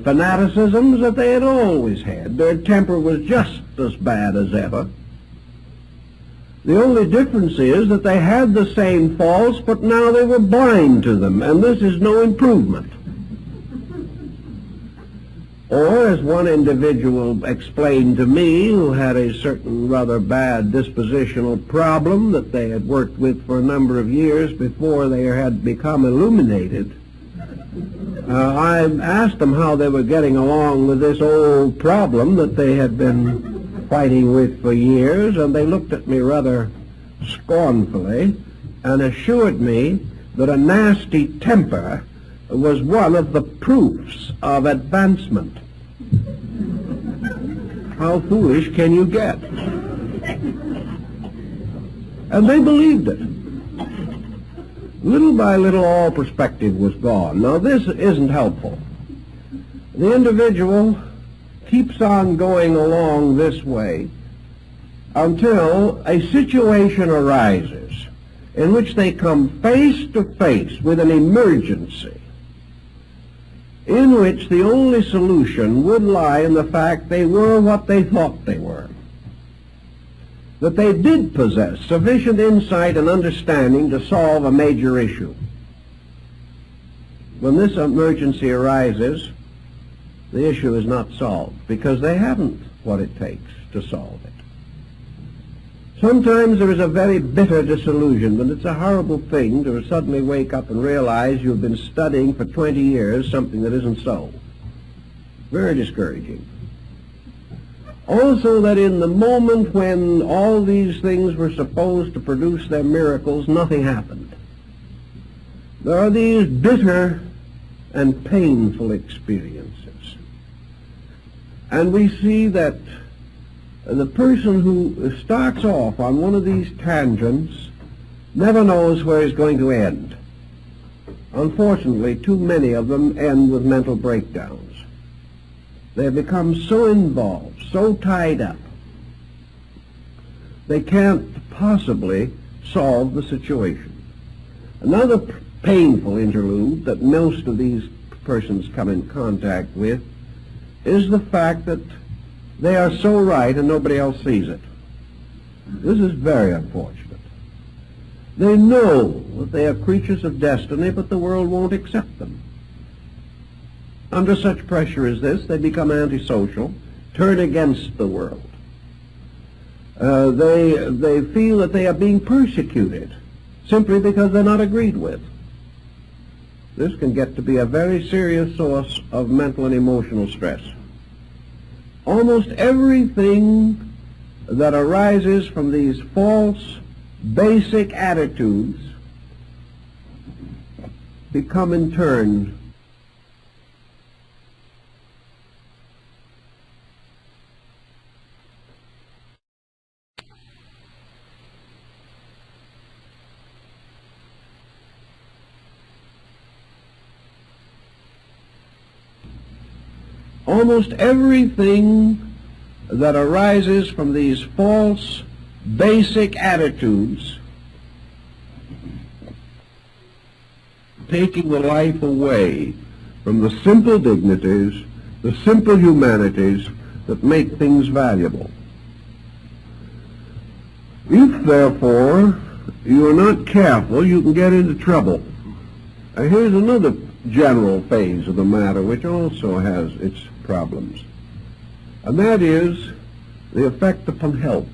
Speaker 1: fanaticisms that they had always had. Their temper was just as bad as ever. The only difference is that they had the same faults, but now they were blind to them, and this is no improvement. Or, as one individual explained to me, who had a certain rather bad dispositional problem that they had worked with for a number of years before they had become illuminated, I asked them how they were getting along with this old problem that they had been fighting with for years, and they looked at me rather scornfully and assured me that a nasty temper was one of the proofs of advancement. How foolish can you get? And they believed it. Little by little, all perspective was gone. Now, this isn't helpful. The individual keeps on going along this way until a situation arises in which they come face to face with an emergency, in which the only solution would lie in the fact they were what they thought they were, that they did possess sufficient insight and understanding to solve a major issue. When this emergency arises, the issue is not solved because they haven't what it takes to solve it. Sometimes there is a very bitter disillusionment. It's a horrible thing to suddenly wake up and realize you've been studying for 20 years something that isn't so. Very discouraging. Also, that in the moment when all these things were supposed to produce their miracles, nothing happened. There are these bitter and painful experiences. And we see that the person who starts off on one of these tangents never knows where he's going to end. Unfortunately, too many of them end with mental breakdowns. They have become so involved, so tied up, they can't possibly solve the situation. Another painful interlude that most of these persons come in contact with is the fact that they are so right and nobody else sees it. This is very unfortunate. They know that they are creatures of destiny, but the world won't accept them. Under such pressure as this, they become antisocial, turn against the world. They feel that they are being persecuted simply because they're not agreed with. This can get to be a very serious source of mental and emotional stress. Almost everything that arises from these false, basic attitudes become in turn almost everything that arises from these false, basic attitudes, taking the life away from the simple dignities, the simple humanities that make things valuable. If, therefore, you are not careful, you can get into trouble. Here's another general phase of the matter which also has its problems, and that is the effect upon health.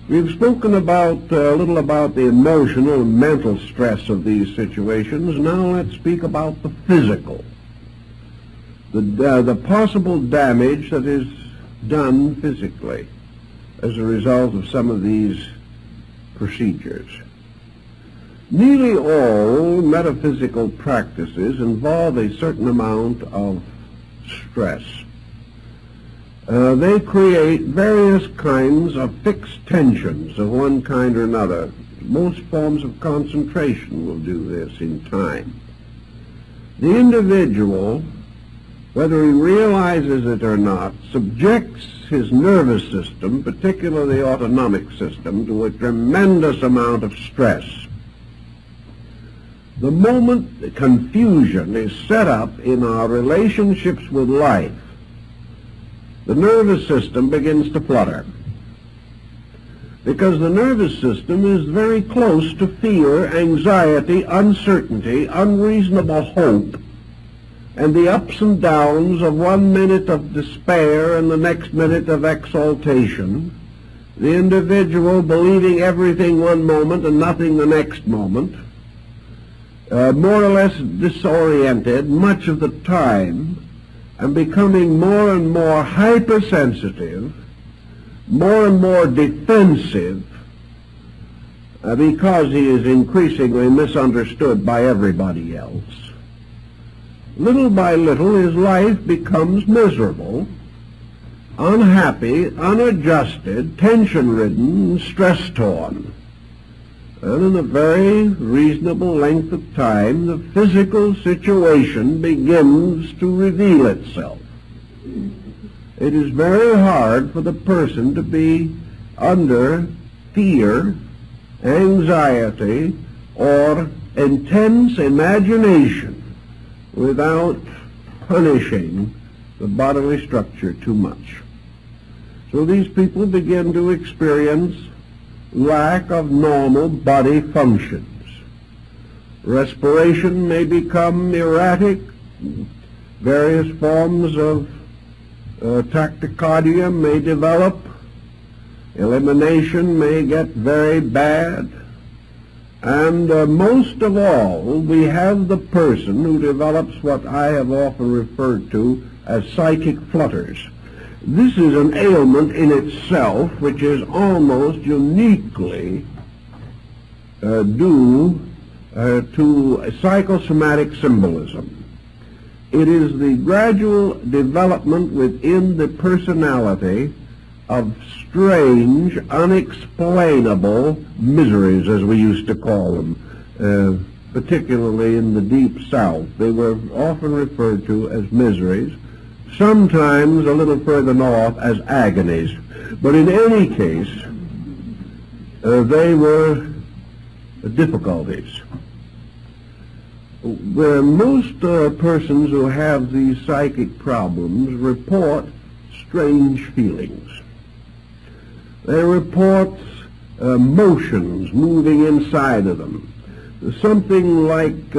Speaker 1: We've spoken about a little about the emotional and mental stress of these situations. Now let's speak about the physical, the possible damage that is done physically as a result of some of these procedures. Nearly all metaphysical practices involve a certain amount of stress. They create various kinds of fixed tensions of one kind or another. Most forms of concentration will do this in time. The individual, whether he realizes it or not, subjects his nervous system, particularly the autonomic system, to a tremendous amount of stress. The moment the confusion is set up in our relationships with life, the nervous system begins to flutter. Because the nervous system is very close to fear, anxiety, uncertainty, unreasonable hope, and the ups and downs of 1 minute of despair and the next minute of exaltation, the individual believing everything one moment and nothing the next moment, more or less disoriented much of the time, and becoming more and more hypersensitive, more and more defensive, because he is increasingly misunderstood by everybody else. Little by little his life becomes miserable, unhappy, unadjusted, tension-ridden, stress-torn. And in a very reasonable length of time, the physical situation begins to reveal itself. It is very hard for the person to be under fear, anxiety, or intense imagination without punishing the bodily structure too much. So these people begin to experience lack of normal body functions. Respiration may become erratic. Various forms of tachycardia may develop. Elimination may get very bad. And most of all, we have the person who develops what I have often referred to as psychic flutters. This is an ailment in itself which is almost uniquely due to psychosomatic symbolism. It is the gradual development within the personality of strange, unexplainable miseries, as we used to call them, particularly in the Deep South. They were often referred to as miseries, sometimes a little further north as agonies. But in any case, they were difficulties. Where most persons who have these psychic problems report strange feelings. They report motions moving inside of them, something like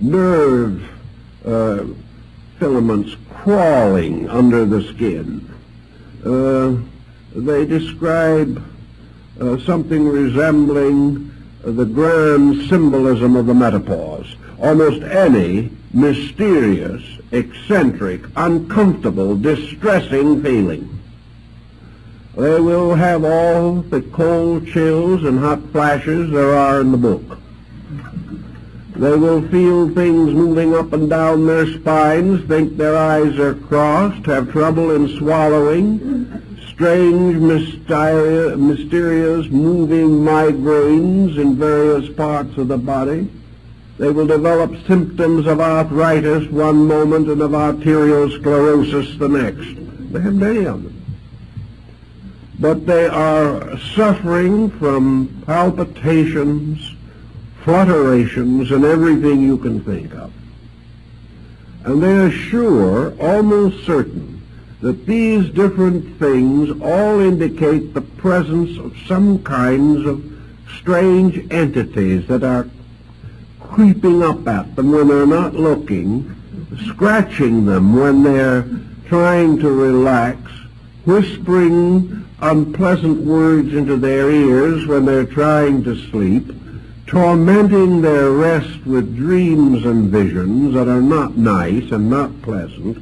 Speaker 1: nerve filaments crawling under the skin. They describe something resembling the grand symbolism of the menopause. Almost any mysterious, eccentric, uncomfortable, distressing feeling. They will have all the cold chills and hot flashes there are in the book. They will feel things moving up and down their spines, think their eyes are crossed, have trouble in swallowing, strange, mysterious moving migraines in various parts of the body. They will develop symptoms of arthritis one moment and of arteriosclerosis the next. They have many of them. But they are suffering from palpitations, flutterations, and everything you can think of. And they are sure, almost certain, that these different things all indicate the presence of some kinds of strange entities that are creeping up at them when they're not looking, scratching them when they're trying to relax, whispering unpleasant words into their ears when they're trying to sleep, tormenting their rest with dreams and visions that are not nice and not pleasant,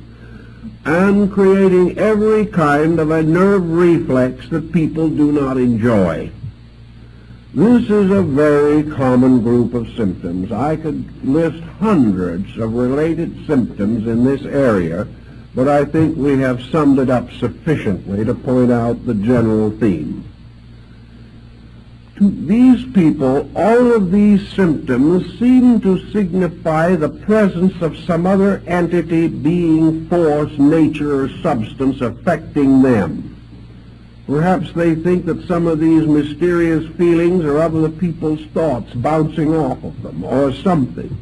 Speaker 1: and creating every kind of a nerve reflex that people do not enjoy. This is a very common group of symptoms. I could list hundreds of related symptoms in this area, but I think we have summed it up sufficiently to point out the general theme. To these people, all of these symptoms seem to signify the presence of some other entity, being, force, nature, or substance affecting them. Perhaps they think that some of these mysterious feelings are other people's thoughts bouncing off of them, or something.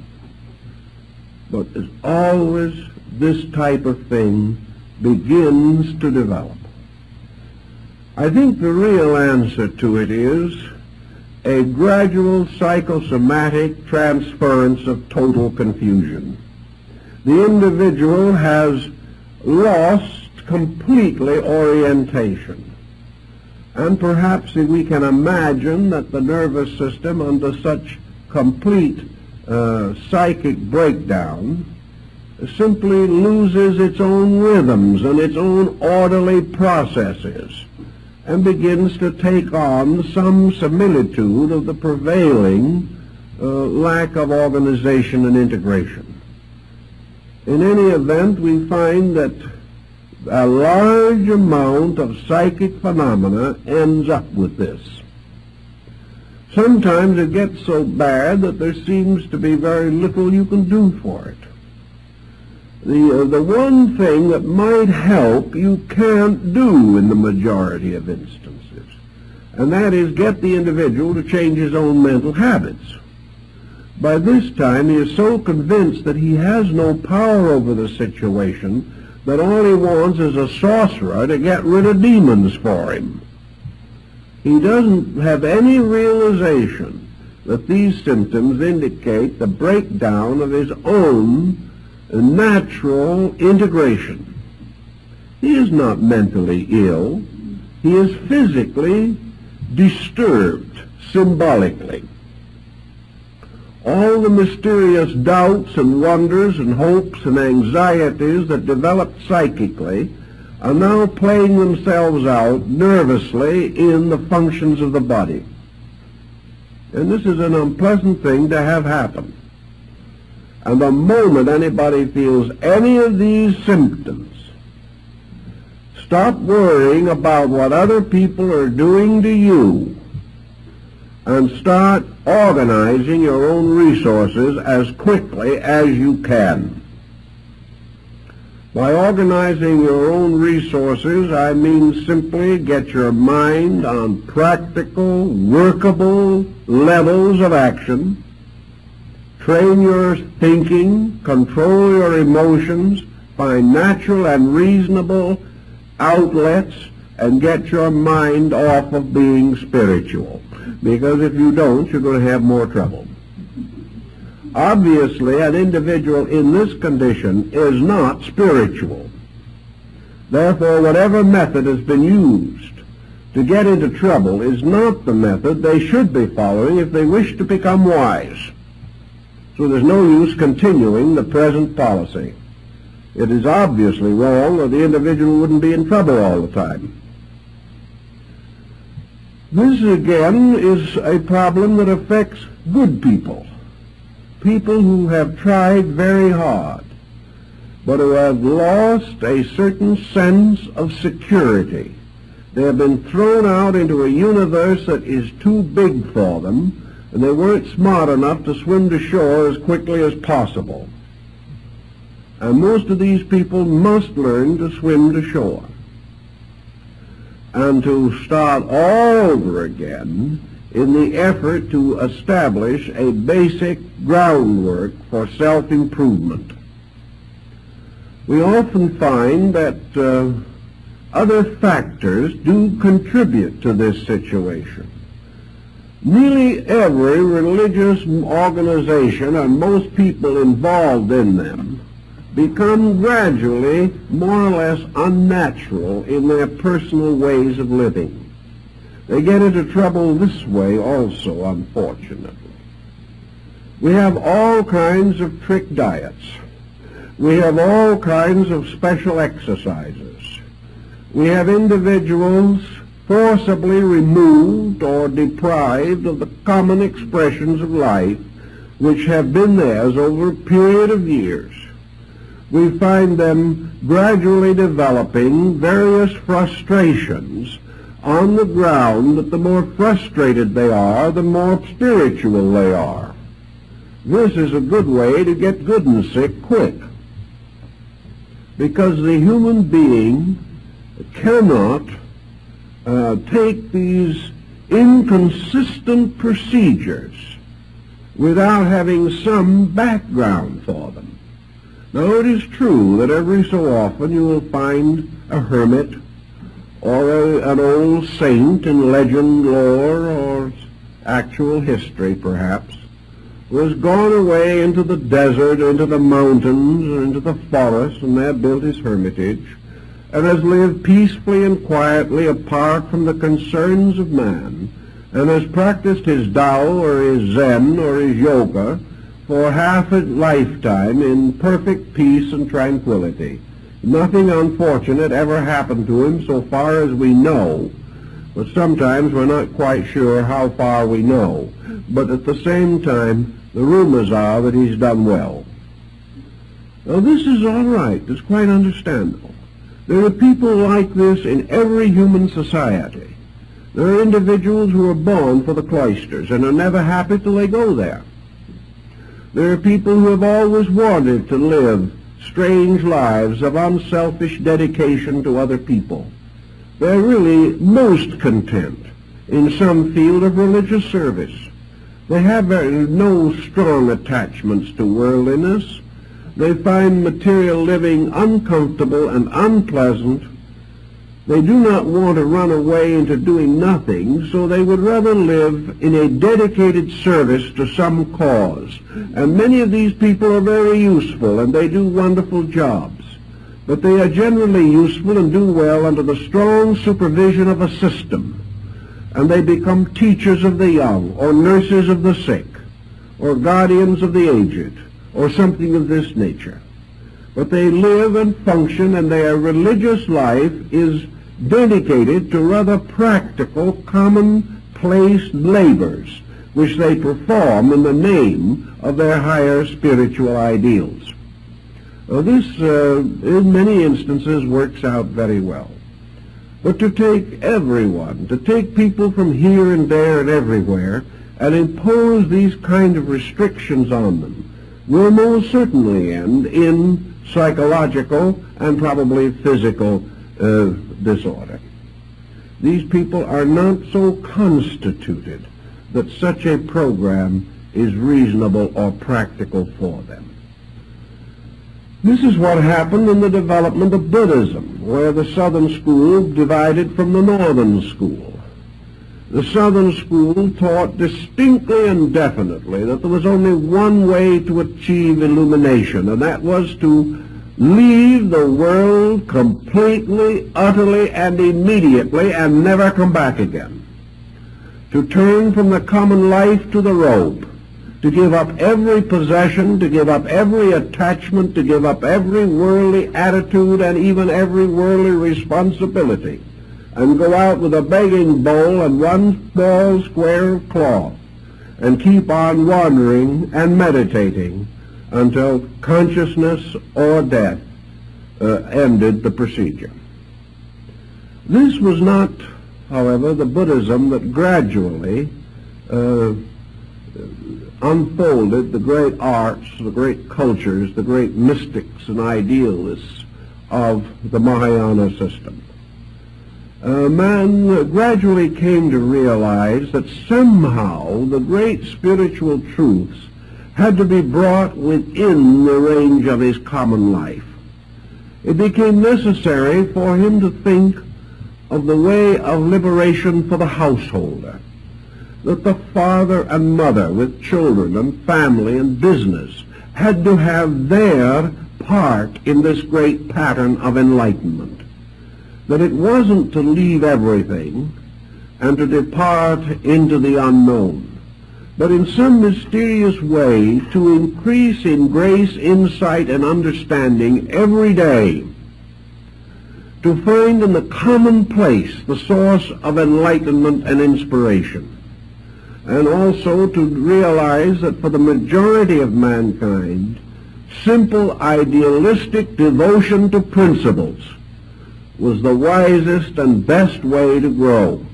Speaker 1: But as always, this type of thing begins to develop. I think the real answer to it is a gradual psychosomatic transference of total confusion. the individual has lost completely orientation. And perhaps we can imagine that the nervous system, under such complete psychic breakdown, simply loses its own rhythms and its own orderly processes and begins to take on some similitude of the prevailing lack of organization and integration. In any event, we find that a large amount of psychic phenomena ends up with this. Sometimes it gets so bad that there seems to be very little you can do for it. The one thing that might help you can't do in the majority of instances, and that is get the individual to change his own mental habits. By this time he is so convinced that he has no power over the situation that all he wants is a sorcerer to get rid of demons for him. He doesn't have any realization that these symptoms indicate the breakdown of his own natural integration. He is not mentally ill. He is physically disturbed, symbolically. All the mysterious doubts and wonders and hopes and anxieties that developed psychically are now playing themselves out nervously in the functions of the body. And this is an unpleasant thing to have happen. And the moment anybody feels any of these symptoms, stop worrying about what other people are doing to you and start organizing your own resources as quickly as you can. By organizing your own resources, I mean simply get your mind on practical, workable levels of action, train your thinking, control your emotions, find natural and reasonable outlets, and get your mind off of being spiritual. Because if you don't, you're going to have more trouble. Obviously, an individual in this condition is not spiritual. Therefore, whatever method has been used to get into trouble is not the method they should be following if they wish to become wise. So there's no use continuing the present policy. It is obviously wrong, or the individual wouldn't be in trouble all the time. This, again, is a problem that affects good people. People who have tried very hard, but who have lost a certain sense of security. They have been thrown out into a universe that is too big for them, and they weren't smart enough to swim to shore as quickly as possible. And most of these people must learn to swim to shore and to start all over again in the effort to establish a basic groundwork for self-improvement. We often find that other factors do contribute to this situation. Nearly every religious organization and most people involved in them become gradually more or less unnatural in their personal ways of living. They get into trouble this way also, unfortunately. We have all kinds of trick diets. We have all kinds of special exercises. We have individuals forcibly removed or deprived of the common expressions of life which have been theirs over a period of years. We find them gradually developing various frustrations on the ground that the more frustrated they are, the more spiritual they are. This is a good way to get good and sick quick, because the human being cannot take these inconsistent procedures without having some background for them. Now, it is true that every so often you will find a hermit or an old saint in legend, lore, or actual history, perhaps, was gone away into the desert, or into the mountains, or into the forest, and there built his hermitage, and has lived peacefully and quietly apart from the concerns of man, and has practiced his Tao or his Zen or his Yoga for half a lifetime in perfect peace and tranquility. Nothing unfortunate ever happened to him so far as we know, but sometimes we're not quite sure how far we know. But at the same time, the rumors are that he's done well. Now this is all right. It's quite understandable. There are people like this in every human society. There are individuals who are born for the cloisters and are never happy till they go there. There are people who have always wanted to live strange lives of unselfish dedication to other people. They're really most content in some field of religious service. They have no strong attachments to worldliness. They find material living uncomfortable and unpleasant. They do not want to run away into doing nothing, so they would rather live in a dedicated service to some cause. And many of these people are very useful, and they do wonderful jobs. But they are generally useful and do well under the strong supervision of a system. And they become teachers of the young, or nurses of the sick, or guardians of the aged, or something of this nature. But they live and function, and their religious life is dedicated to rather practical, commonplace labors, which they perform in the name of their higher spiritual ideals. This, in many instances, works out very well. But to take everyone, to take people from here and there and everywhere, and impose these kind of restrictions on them, will most certainly end in psychological and probably physical disorder. These people are not so constituted that such a program is reasonable or practical for them. This is what happened in the development of Buddhism, where the Southern school divided from the Northern school. The Southern school taught distinctly and definitely that there was only one way to achieve illumination, and that was to leave the world completely, utterly, and immediately, and never come back again. To turn from the common life to the robe, to give up every possession, to give up every attachment, to give up every worldly attitude and even every worldly responsibility, and go out with a begging bowl and one small square of cloth, and keep on wandering and meditating until consciousness or death ended the procedure. This was not, however, the Buddhism that gradually unfolded the great arts, the great cultures, the great mystics and idealists of the Mahayana system. Man gradually came to realize that somehow the great spiritual truths had to be brought within the range of his common life. It became necessary for him to think of the way of liberation for the householder, that the father and mother with children and family and business had to have their part in this great pattern of enlightenment, that it wasn't to leave everything and to depart into the unknown, but in some mysterious way to increase in grace, insight, and understanding every day, to find in the commonplace the source of enlightenment and inspiration, and also to realize that for the majority of mankind, simple idealistic devotion to principles was the wisest and best way to grow.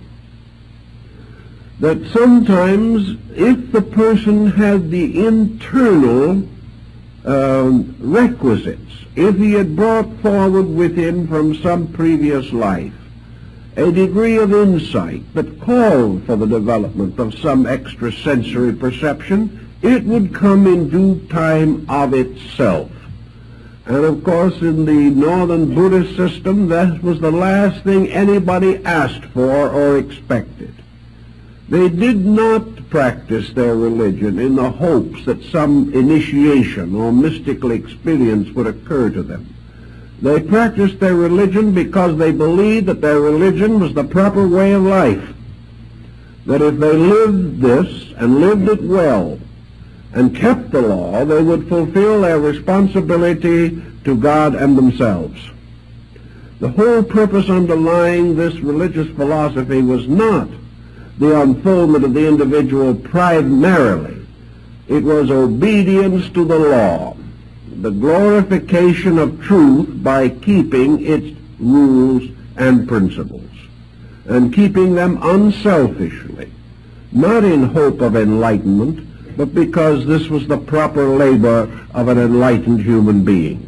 Speaker 1: That sometimes if the person had the internal requisites, if he had brought forward with him from some previous life a degree of insight that called for the development of some extrasensory perception, it would come in due time of itself. And of course in the Northern Buddhist system, that was the last thing anybody asked for or expected. They did not practice their religion in the hopes that some initiation or mystical experience would occur to them. They practiced their religion because they believed that their religion was the proper way of life. That if they lived this and lived it well and kept the law, they would fulfill their responsibility to God and themselves. The whole purpose underlying this religious philosophy was not the unfoldment of the individual primarily. It was obedience to the law, the glorification of truth by keeping its rules and principles, and keeping them unselfishly, not in hope of enlightenment, but because this was the proper labor of an enlightened human being.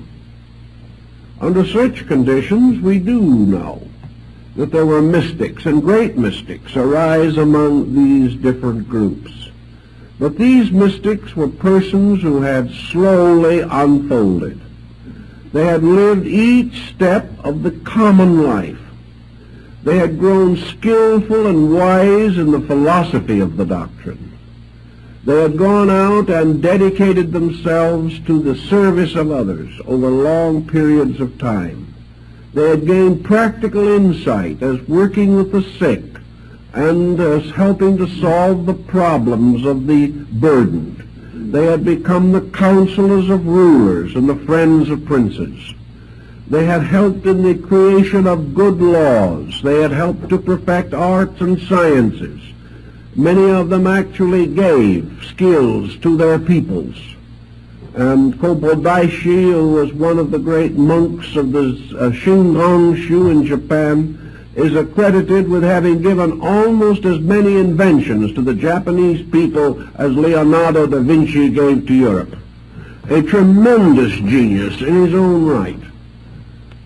Speaker 1: Under such conditions, we do know that there were mystics, and great mystics arise among these different groups. But these mystics were persons who had slowly unfolded. They had lived each step of the common life. They had grown skillful and wise in the philosophy of the doctrine. They had gone out and dedicated themselves to the service of others over long periods of time. They had gained practical insight as working with the sick and as helping to solve the problems of the burdened. They had become the counselors of rulers and the friends of princes. They had helped in the creation of good laws. They had helped to perfect arts and sciences. Many of them actually gave skills to their peoples. And Kobodaishi, who was one of the great monks of the Shingon-shu in Japan, is accredited with having given almost as many inventions to the Japanese people as Leonardo da Vinci gave to Europe. A tremendous genius in his own right.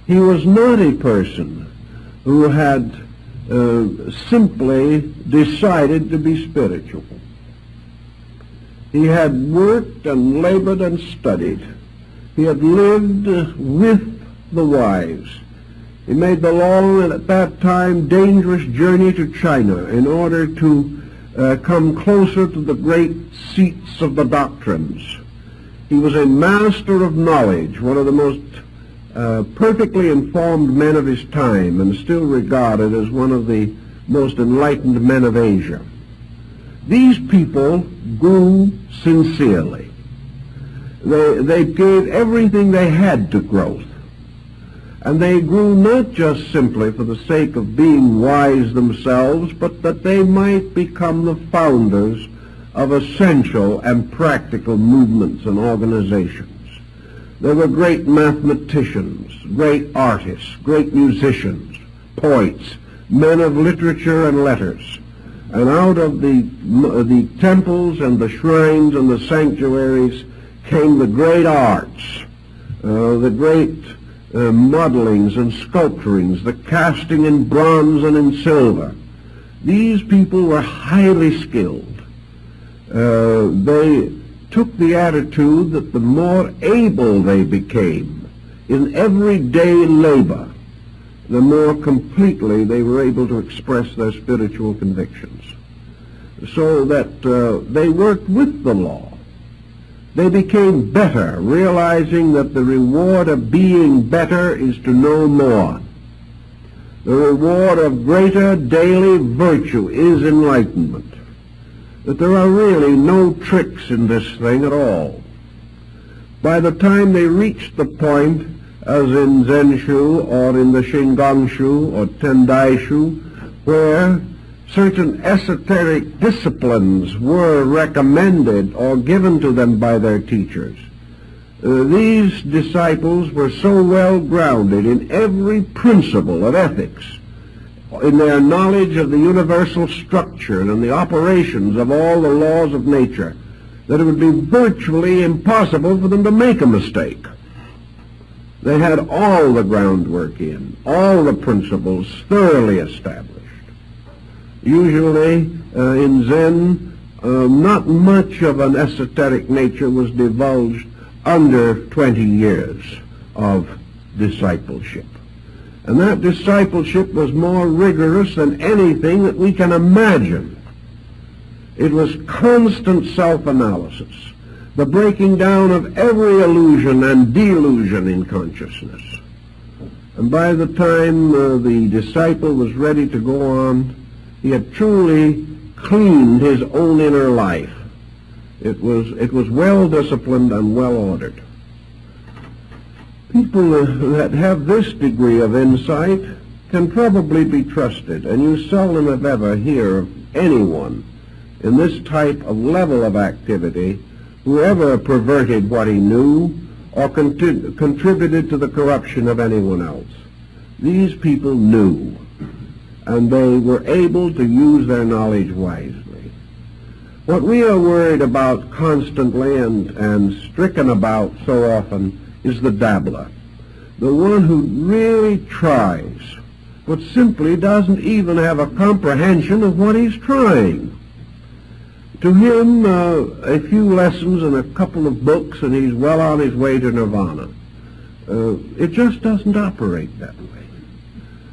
Speaker 1: He was not a person who had simply decided to be spiritual. He had worked and labored and studied. He had lived with the wise. He made the long and at that time dangerous journey to China in order to come closer to the great seats of the doctrines. He was a master of knowledge, one of the most perfectly informed men of his time, and still regarded as one of the most enlightened men of Asia. These people grew sincerely. They gave everything they had to growth. And they grew not just simply for the sake of being wise themselves, but that they might become the founders of essential and practical movements and organizations. There were great mathematicians, great artists, great musicians, poets, men of literature and letters. And out of the temples and the shrines and the sanctuaries came the great arts, the great modelings and sculpturings, the casting in bronze and in silver. These people were highly skilled. They took the attitude that the more able they became in everyday labor, the more completely they were able to express their spiritual convictions. So that they worked with the law. They became better, realizing that the reward of being better is to know more. The reward of greater daily virtue is enlightenment. That there are really no tricks in this thing at all. By the time they reached the point, as in Zen-shu or in the Shingon-shu or Tendai-shu, where certain esoteric disciplines were recommended or given to them by their teachers, these disciples were so well grounded in every principle of ethics, in their knowledge of the universal structure and the operations of all the laws of nature, that it would be virtually impossible for them to make a mistake. They had all the groundwork in, all the principles thoroughly established. Usually in Zen, not much of an esoteric nature was divulged under 20 years of discipleship. And that discipleship was more rigorous than anything that we can imagine. It was constant self-analysis, the breaking down of every illusion and delusion in consciousness. And by the time the disciple was ready to go on, he had truly cleaned his own inner life. It was well disciplined and well ordered. People that have this degree of insight can probably be trusted, and you seldom if ever hear of anyone in this type of level of activity who ever perverted what he knew or contributed to the corruption of anyone else. These people knew, and they were able to use their knowledge wisely. What we are worried about constantly and stricken about so often is the dabbler, the one who really tries, but simply doesn't even have a comprehension of what he's trying. To him, a few lessons and a couple of books, and he's well on his way to nirvana. It just doesn't operate that way.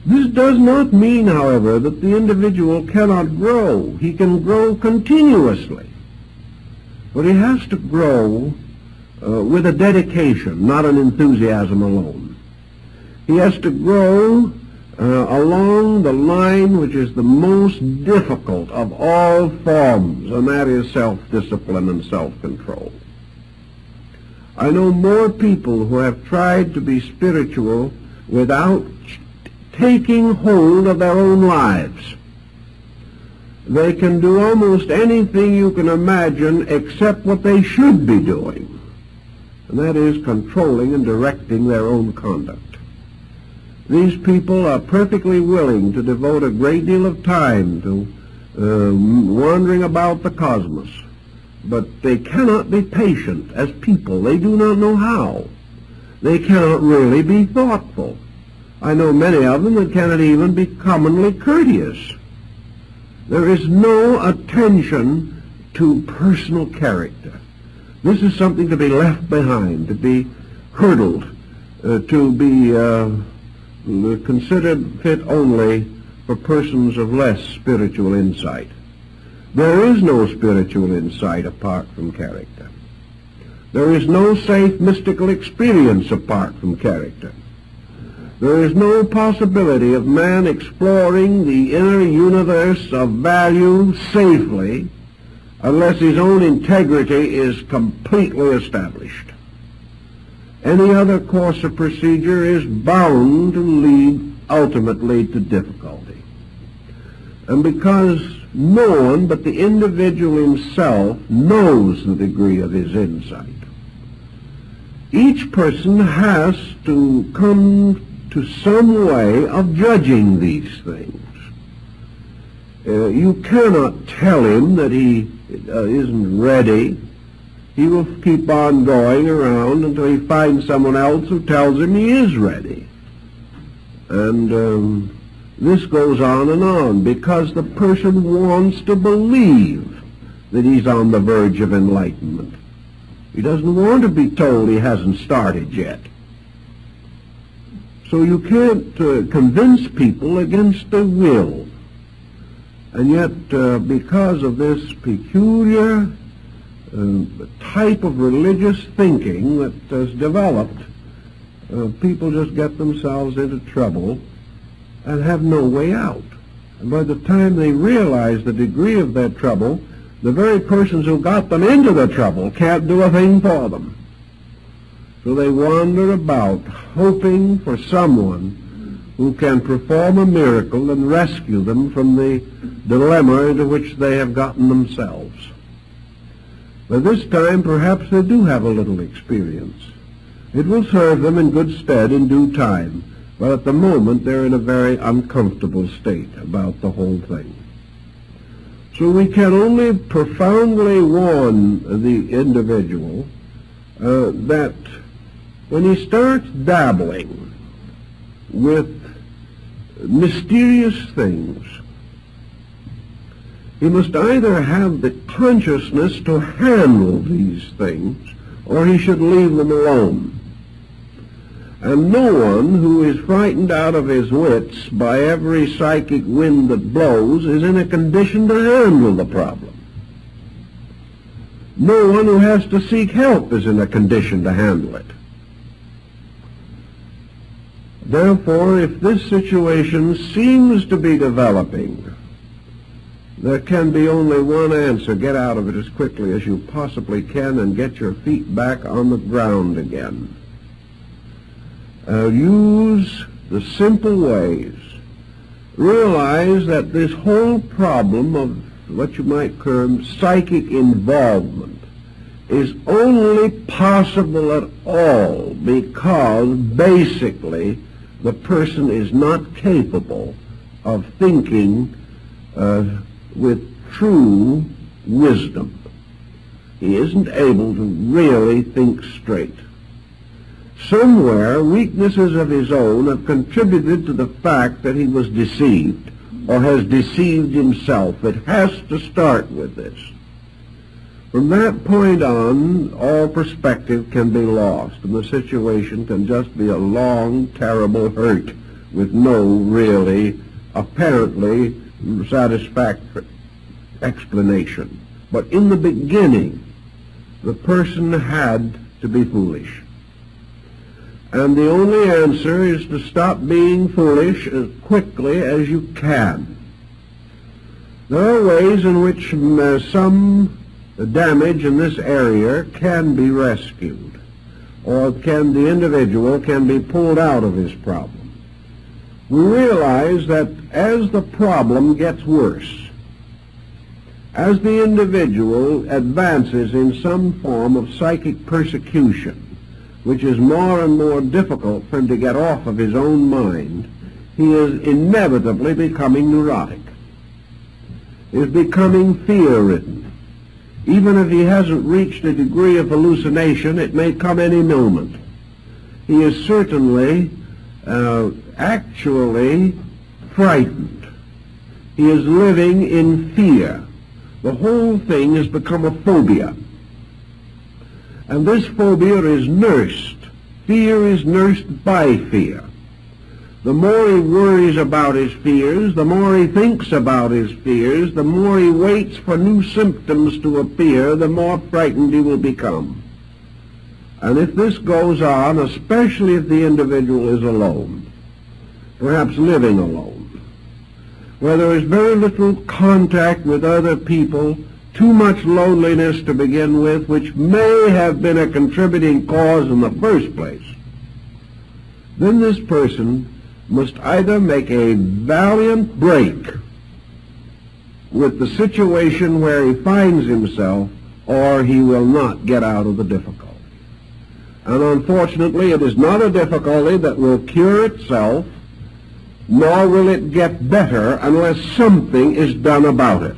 Speaker 1: This does not mean, however, that the individual cannot grow. He can grow continuously. But he has to grow with a dedication, not an enthusiasm alone. He has to grow along the line which is the most difficult of all forms, and that is self-discipline and self-control. I know more people who have tried to be spiritual without taking hold of their own lives. They can do almost anything you can imagine except what they should be doing, and that is controlling and directing their own conduct. These people are perfectly willing to devote a great deal of time to wandering about the cosmos, but they cannot be patient as people. They do not know how. They cannot really be thoughtful. I know many of them that cannot even be commonly courteous. There is no attention to personal character. This is something to be left behind, to be hurdled, to be considered fit only for persons of less spiritual insight. There is no spiritual insight apart from character. There is no safe mystical experience apart from character. There is no possibility of man exploring the inner universe of value safely unless his own integrity is completely established. Any other course of procedure is bound to lead ultimately to difficulty. And because no one but the individual himself knows the degree of his insight, each person has to come to some way of judging these things. You cannot tell him that he isn't ready. He will keep on going around until he finds someone else who tells him he is ready. And this goes on because the person wants to believe that he's on the verge of enlightenment. He doesn't want to be told he hasn't started yet. So you can't convince people against their will. And yet, because of this peculiar type of religious thinking that has developed, people just get themselves into trouble and have no way out. And by the time they realize the degree of their trouble, the very persons who got them into the trouble can't do a thing for them. So they wander about hoping for someone who can perform a miracle and rescue them from the dilemma into which they have gotten themselves. But this time perhaps they do have a little experience. It will serve them in good stead in due time, but at the moment they're in a very uncomfortable state about the whole thing. So we can only profoundly warn the individual that when he starts dabbling with mysterious things, he must either have the consciousness to handle these things, or he should leave them alone. And no one who is frightened out of his wits by every psychic wind that blows is in a condition to handle the problem. No one who has to seek help is in a condition to handle it. Therefore, if this situation seems to be developing, there can be only one answer. Get out of it as quickly as you possibly can and get your feet back on the ground again. Use the simple ways. Realize that this whole problem of what you might term psychic involvement is only possible at all because basically the person is not capable of thinking with true wisdom. He isn't able to really think straight. Somewhere, weaknesses of his own have contributed to the fact that he was deceived or has deceived himself. It has to start with this. From that point on, all perspective can be lost, and the situation can just be a long, terrible hurt with no really, apparently, satisfactory explanation. But in the beginning, the person had to be foolish. And the only answer is to stop being foolish as quickly as you can. There are ways in which some damage in this area can be rescued, or the individual can be pulled out of his problem. We realize that as the problem gets worse, as the individual advances in some form of psychic persecution, which is more and more difficult for him to get off of his own mind, he is inevitably becoming neurotic. He is becoming fear-ridden. Even if he hasn't reached a degree of hallucination, it may come any moment. He is certainly actually frightened. He is living in fear. The whole thing has become a phobia. And this phobia is nursed. Fear is nursed by fear. The more he worries about his fears, the more he thinks about his fears, the more he waits for new symptoms to appear, the more frightened he will become. And if this goes on, especially if the individual is alone, perhaps living alone, where there is very little contact with other people, too much loneliness to begin with, which may have been a contributing cause in the first place, then this person must either make a valiant break with the situation where he finds himself, or he will not get out of the difficulty. And unfortunately, it is not a difficulty that will cure itself, nor will it get better unless something is done about it.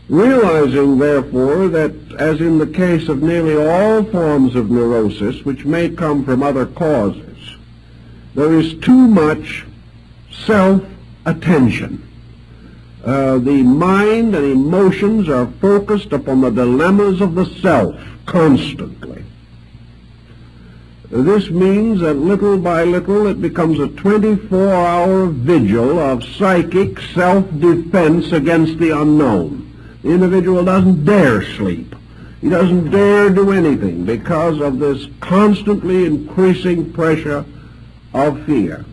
Speaker 1: Realizing, therefore, that as in the case of nearly all forms of neurosis, which may come from other causes, there is too much self-attention. The mind and emotions are focused upon the dilemmas of the self constantly. This means that little by little it becomes a 24-hour vigil of psychic self-defense against the unknown. The individual doesn't dare sleep. He doesn't dare do anything because of this constantly increasing pressure of fear.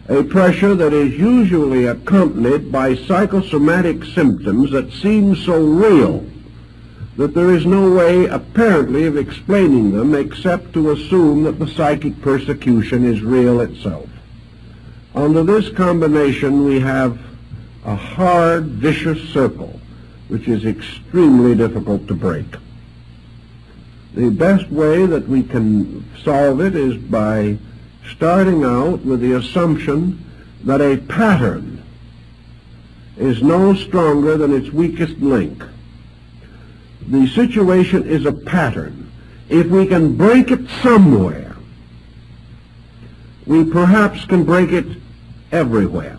Speaker 1: A pressure that is usually accompanied by psychosomatic symptoms that seem so real that there is no way apparently of explaining them except to assume that the psychic persecution is real itself. Under this combination we have a hard, vicious circle which is extremely difficult to break. The best way that we can solve it is by starting out with the assumption that a pattern is no stronger than its weakest link. The situation is a pattern. If we can break it somewhere, we perhaps can break it everywhere.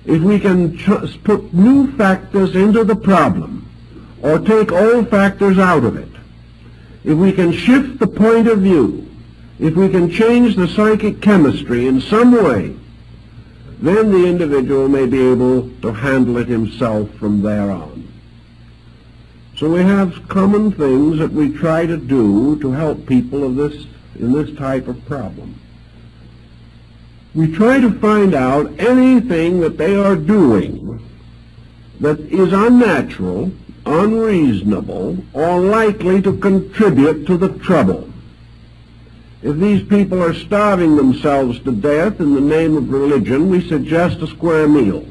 Speaker 1: If we can put new factors into the problem, or take old factors out of it, if we can shift the point of view, if we can change the psychic chemistry in some way, then the individual may be able to handle it himself from there on. So we have common things that we try to do to help people in this type of problem. We try to find out anything that they are doing that is unnatural, unreasonable, or likely to contribute to the trouble. If these people are starving themselves to death in the name of religion, we suggest a square meal,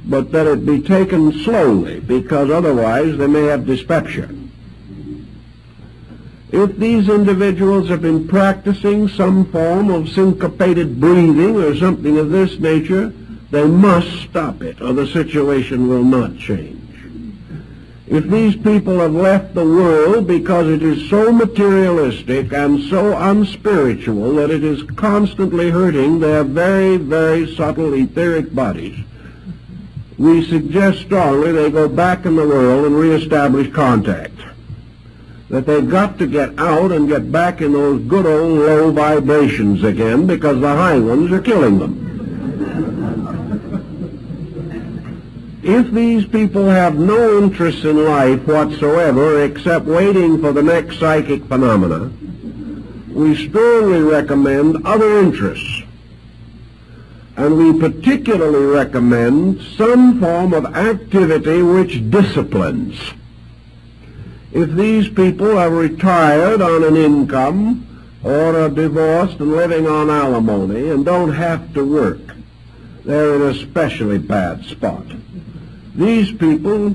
Speaker 1: but that it be taken slowly, because otherwise they may have dyspepsia. If these individuals have been practicing some form of syncopated breathing or something of this nature, they must stop it, or the situation will not change. If these people have left the world because it is so materialistic and so unspiritual that it is constantly hurting their very, very subtle etheric bodies, we suggest strongly they go back in the world and reestablish contact. That they've got to get out and get back in those good old low vibrations again, because the high ones are killing them. If these people have no interest in life whatsoever except waiting for the next psychic phenomena, we strongly recommend other interests. And we particularly recommend some form of activity which disciplines. If these people are retired on an income or are divorced and living on alimony and don't have to work, they're in a especially bad spot. These people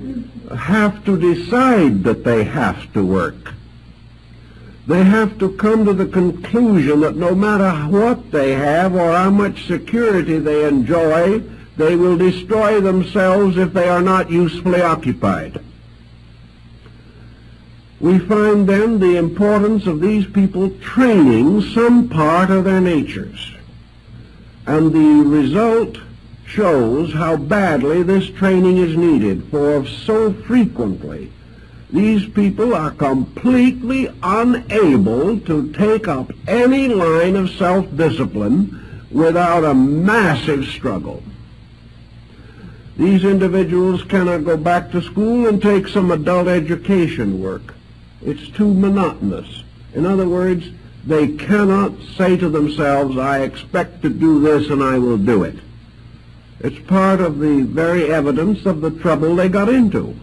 Speaker 1: have to decide that they have to work. They have to come to the conclusion that no matter what they have or how much security they enjoy, they will destroy themselves if they are not usefully occupied. We find then the importance of these people training some part of their natures. And the result shows how badly this training is needed, for so frequently these people are completely unable to take up any line of self-discipline without a massive struggle. These individuals cannot go back to school and take some adult education work. It's too monotonous. In other words, they cannot say to themselves, I expect to do this and I will do it. It's part of the very evidence of the trouble they got into.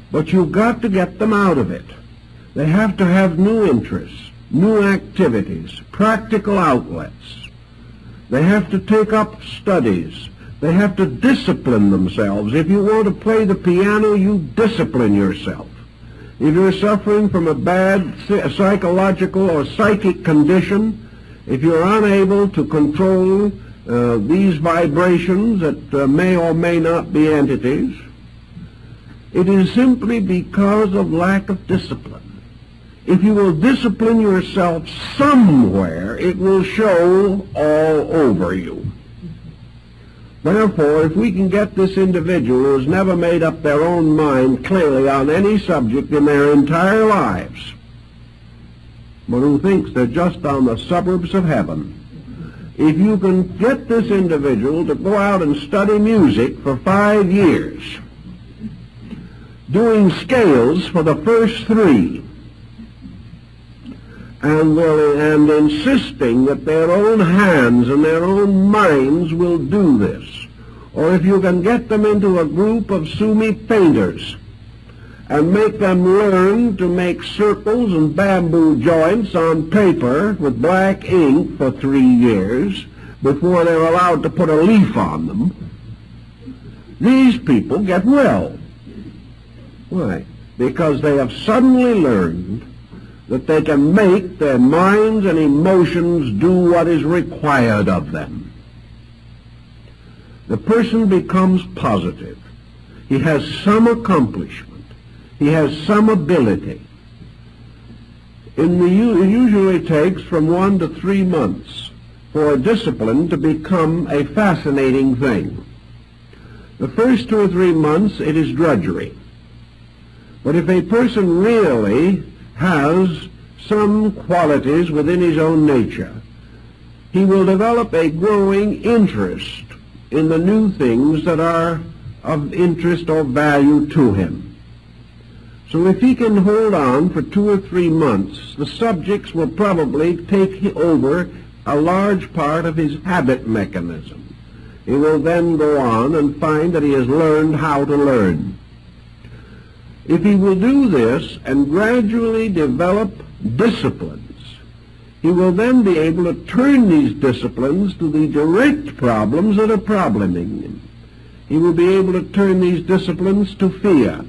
Speaker 1: But you've got to get them out of it. They have to have new interests, new activities, practical outlets. They have to take up studies. They have to discipline themselves. If you want to play the piano, you discipline yourself. If you're suffering from a bad psychological or psychic condition, if you're unable to control these vibrations that may or may not be entities, it is simply because of lack of discipline. If you will discipline yourself somewhere, it will show all over you. Therefore, if we can get this individual who has never made up their own mind clearly on any subject in their entire lives, but who thinks they're just on the suburbs of heaven, if you can get this individual to go out and study music for 5 years, doing scales for the first 3, and insisting that their own hands and their own minds will do this. Or if you can get them into a group of Sumi painters and make them learn to make circles and bamboo joints on paper with black ink for 3 years before they're allowed to put a leaf on them, these people get well. Why? Because they have suddenly learned that they can make their minds and emotions do what is required of them. The person becomes positive. He has some accomplishment. He has some ability. It usually takes from 1 to 3 months for a discipline to become a fascinating thing. The first 2 or 3 months, it is drudgery. But if a person really has some qualities within his own nature, he will develop a growing interest in the new things that are of interest or value to him. So if he can hold on for 2 or 3 months, the subjects will probably take over a large part of his habit mechanism. He will then go on and find that he has learned how to learn. If he will do this and gradually develop disciplines, he will then be able to turn these disciplines to the direct problems that are probleming him. He will be able to turn these disciplines to fear.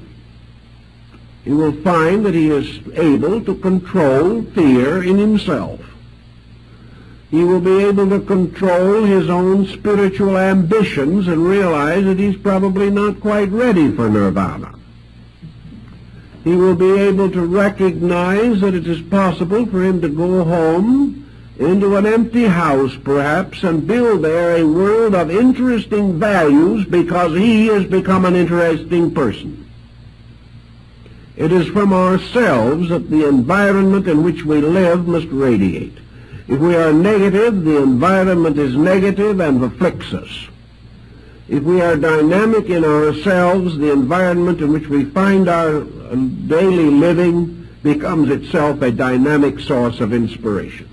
Speaker 1: He will find that he is able to control fear in himself. He will be able to control his own spiritual ambitions and realize that he's probably not quite ready for nirvana. He will be able to recognize that it is possible for him to go home into an empty house, perhaps, and build there a world of interesting values because he has become an interesting person. It is from ourselves that the environment in which we live must radiate. If we are negative, the environment is negative and afflicts us. If we are dynamic in ourselves, the environment in which we find our daily living becomes itself a dynamic source of inspiration.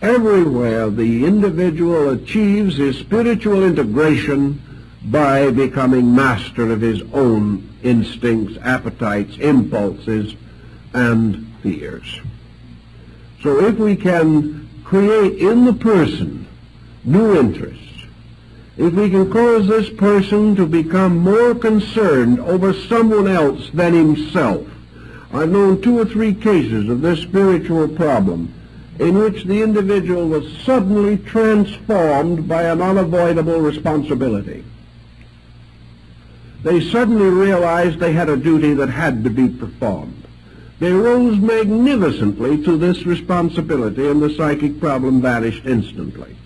Speaker 1: Everywhere the individual achieves his spiritual integration by becoming master of his own instincts, appetites, impulses, and fears. So if we can create in the person new interests, if we can cause this person to become more concerned over someone else than himself. I've known 2 or 3 cases of this spiritual problem in which the individual was suddenly transformed by an unavoidable responsibility. They suddenly realized they had a duty that had to be performed. They rose magnificently to this responsibility, and the psychic problem vanished instantly.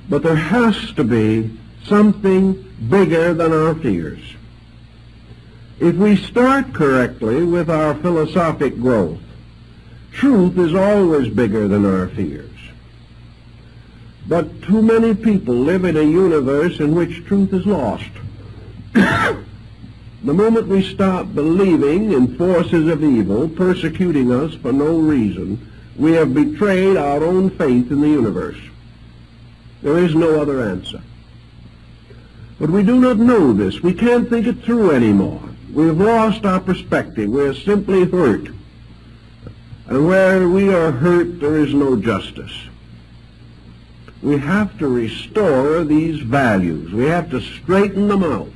Speaker 1: But there has to be something bigger than our fears. If we start correctly with our philosophic growth, truth is always bigger than our fears. But too many people live in a universe in which truth is lost. The moment we stop believing in forces of evil persecuting us for no reason, we have betrayed our own faith in the universe. There is no other answer. But we do not know this. We can't think it through anymore. We have lost our perspective. We are simply hurt. And where we are hurt, there is no justice. We have to restore these values. We have to straighten them out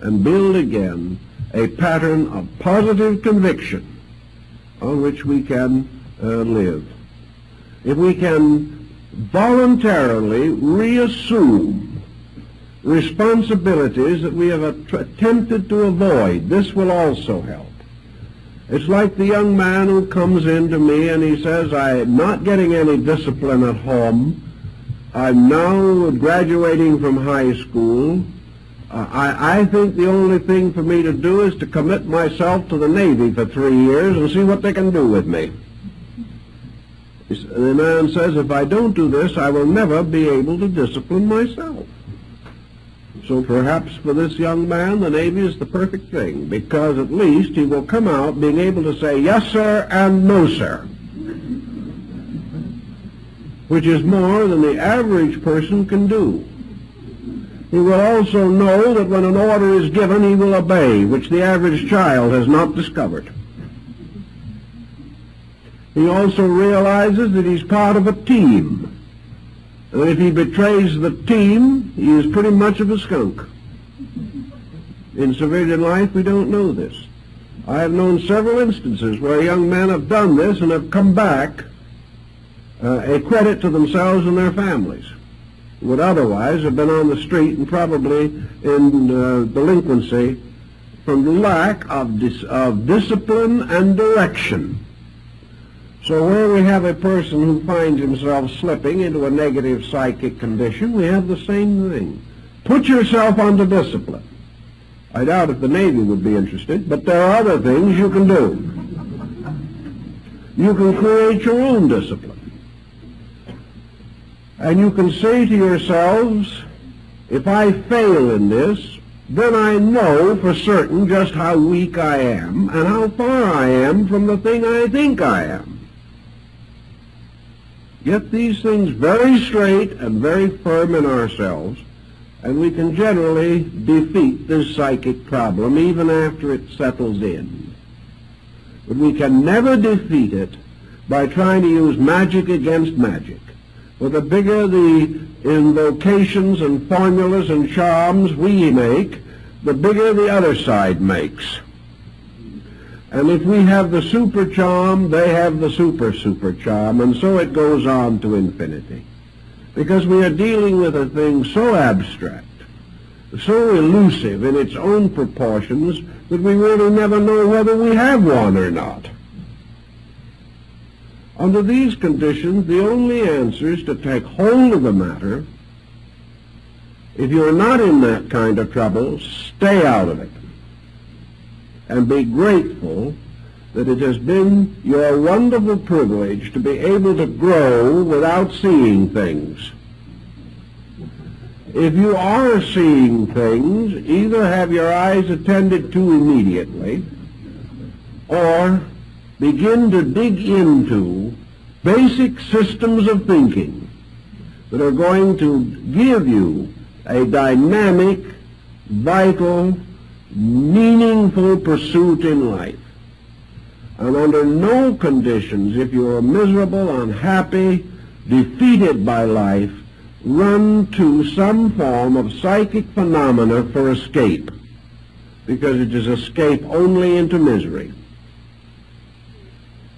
Speaker 1: and build again a pattern of positive conviction on which we can live. If we can voluntarily reassume responsibilities that we have attempted to avoid, this will also help. It's like the young man who comes in to me and he says, I'm not getting any discipline at home. I'm now graduating from high school. I think the only thing for me to do is to commit myself to the Navy for 3 years and see what they can do with me. The man says, if I don't do this, I will never be able to discipline myself. So perhaps for this young man, the Navy is the perfect thing, because at least he will come out being able to say yes, sir, and no, sir, which is more than the average person can do. He will also know that when an order is given, he will obey, which the average child has not discovered. He also realizes that he's part of a team, and that if he betrays the team, he is pretty much of a skunk. In civilian life, we don't know this. I have known several instances where young men have done this and have come back a credit to themselves and their families, who would otherwise have been on the street and probably in delinquency from the lack of discipline and direction. So where we have a person who finds himself slipping into a negative psychic condition, we have the same thing. Put yourself under discipline. I doubt if the Navy would be interested, but there are other things you can do. You can create your own discipline. And you can say to yourselves, if I fail in this, then I know for certain just how weak I am and how far I am from the thing I think I am. Get these things very straight and very firm in ourselves, and we can generally defeat this psychic problem even after it settles in. But we can never defeat it by trying to use magic against magic. For the bigger the invocations and formulas and charms we make, the bigger the other side makes. And if we have the super charm, they have the super charm, and so it goes on to infinity. Because we are dealing with a thing so abstract, so elusive in its own proportions, that we really never know whether we have one or not. Under these conditions, the only answer is to take hold of the matter. If you're not in that kind of trouble, stay out of it. And be grateful that it has been your wonderful privilege to be able to grow without seeing things. If you are seeing things, either have your eyes attended to immediately, or begin to dig into basic systems of thinking that are going to give you a dynamic, vital, meaningful pursuit in life. And under no conditions, if you are miserable, unhappy, defeated by life, run to some form of psychic phenomena for escape, because it is escape only into misery.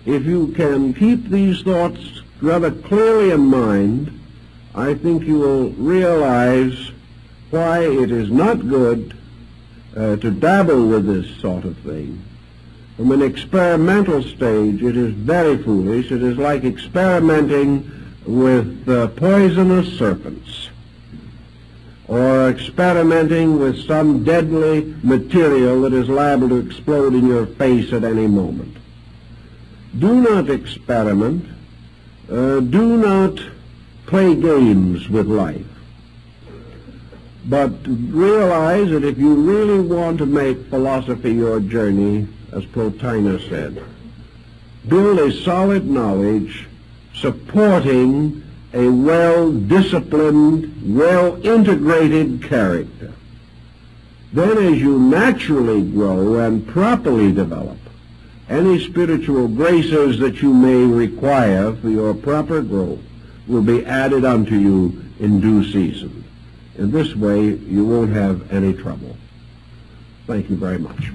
Speaker 1: If you can keep these thoughts rather clearly in mind, I think you will realize why it is not good to dabble with this sort of thing. From an experimental stage, it is very foolish. It is like experimenting with poisonous serpents, or experimenting with some deadly material that is liable to explode in your face at any moment. Do not experiment. Do not play games with life. But realize that if you really want to make philosophy your journey, as Plotinus said, build a solid knowledge supporting a well-disciplined, well-integrated character. Then as you naturally grow and properly develop, any spiritual graces that you may require for your proper growth will be added unto you in due season. In this way, you won't have any trouble. Thank you very much.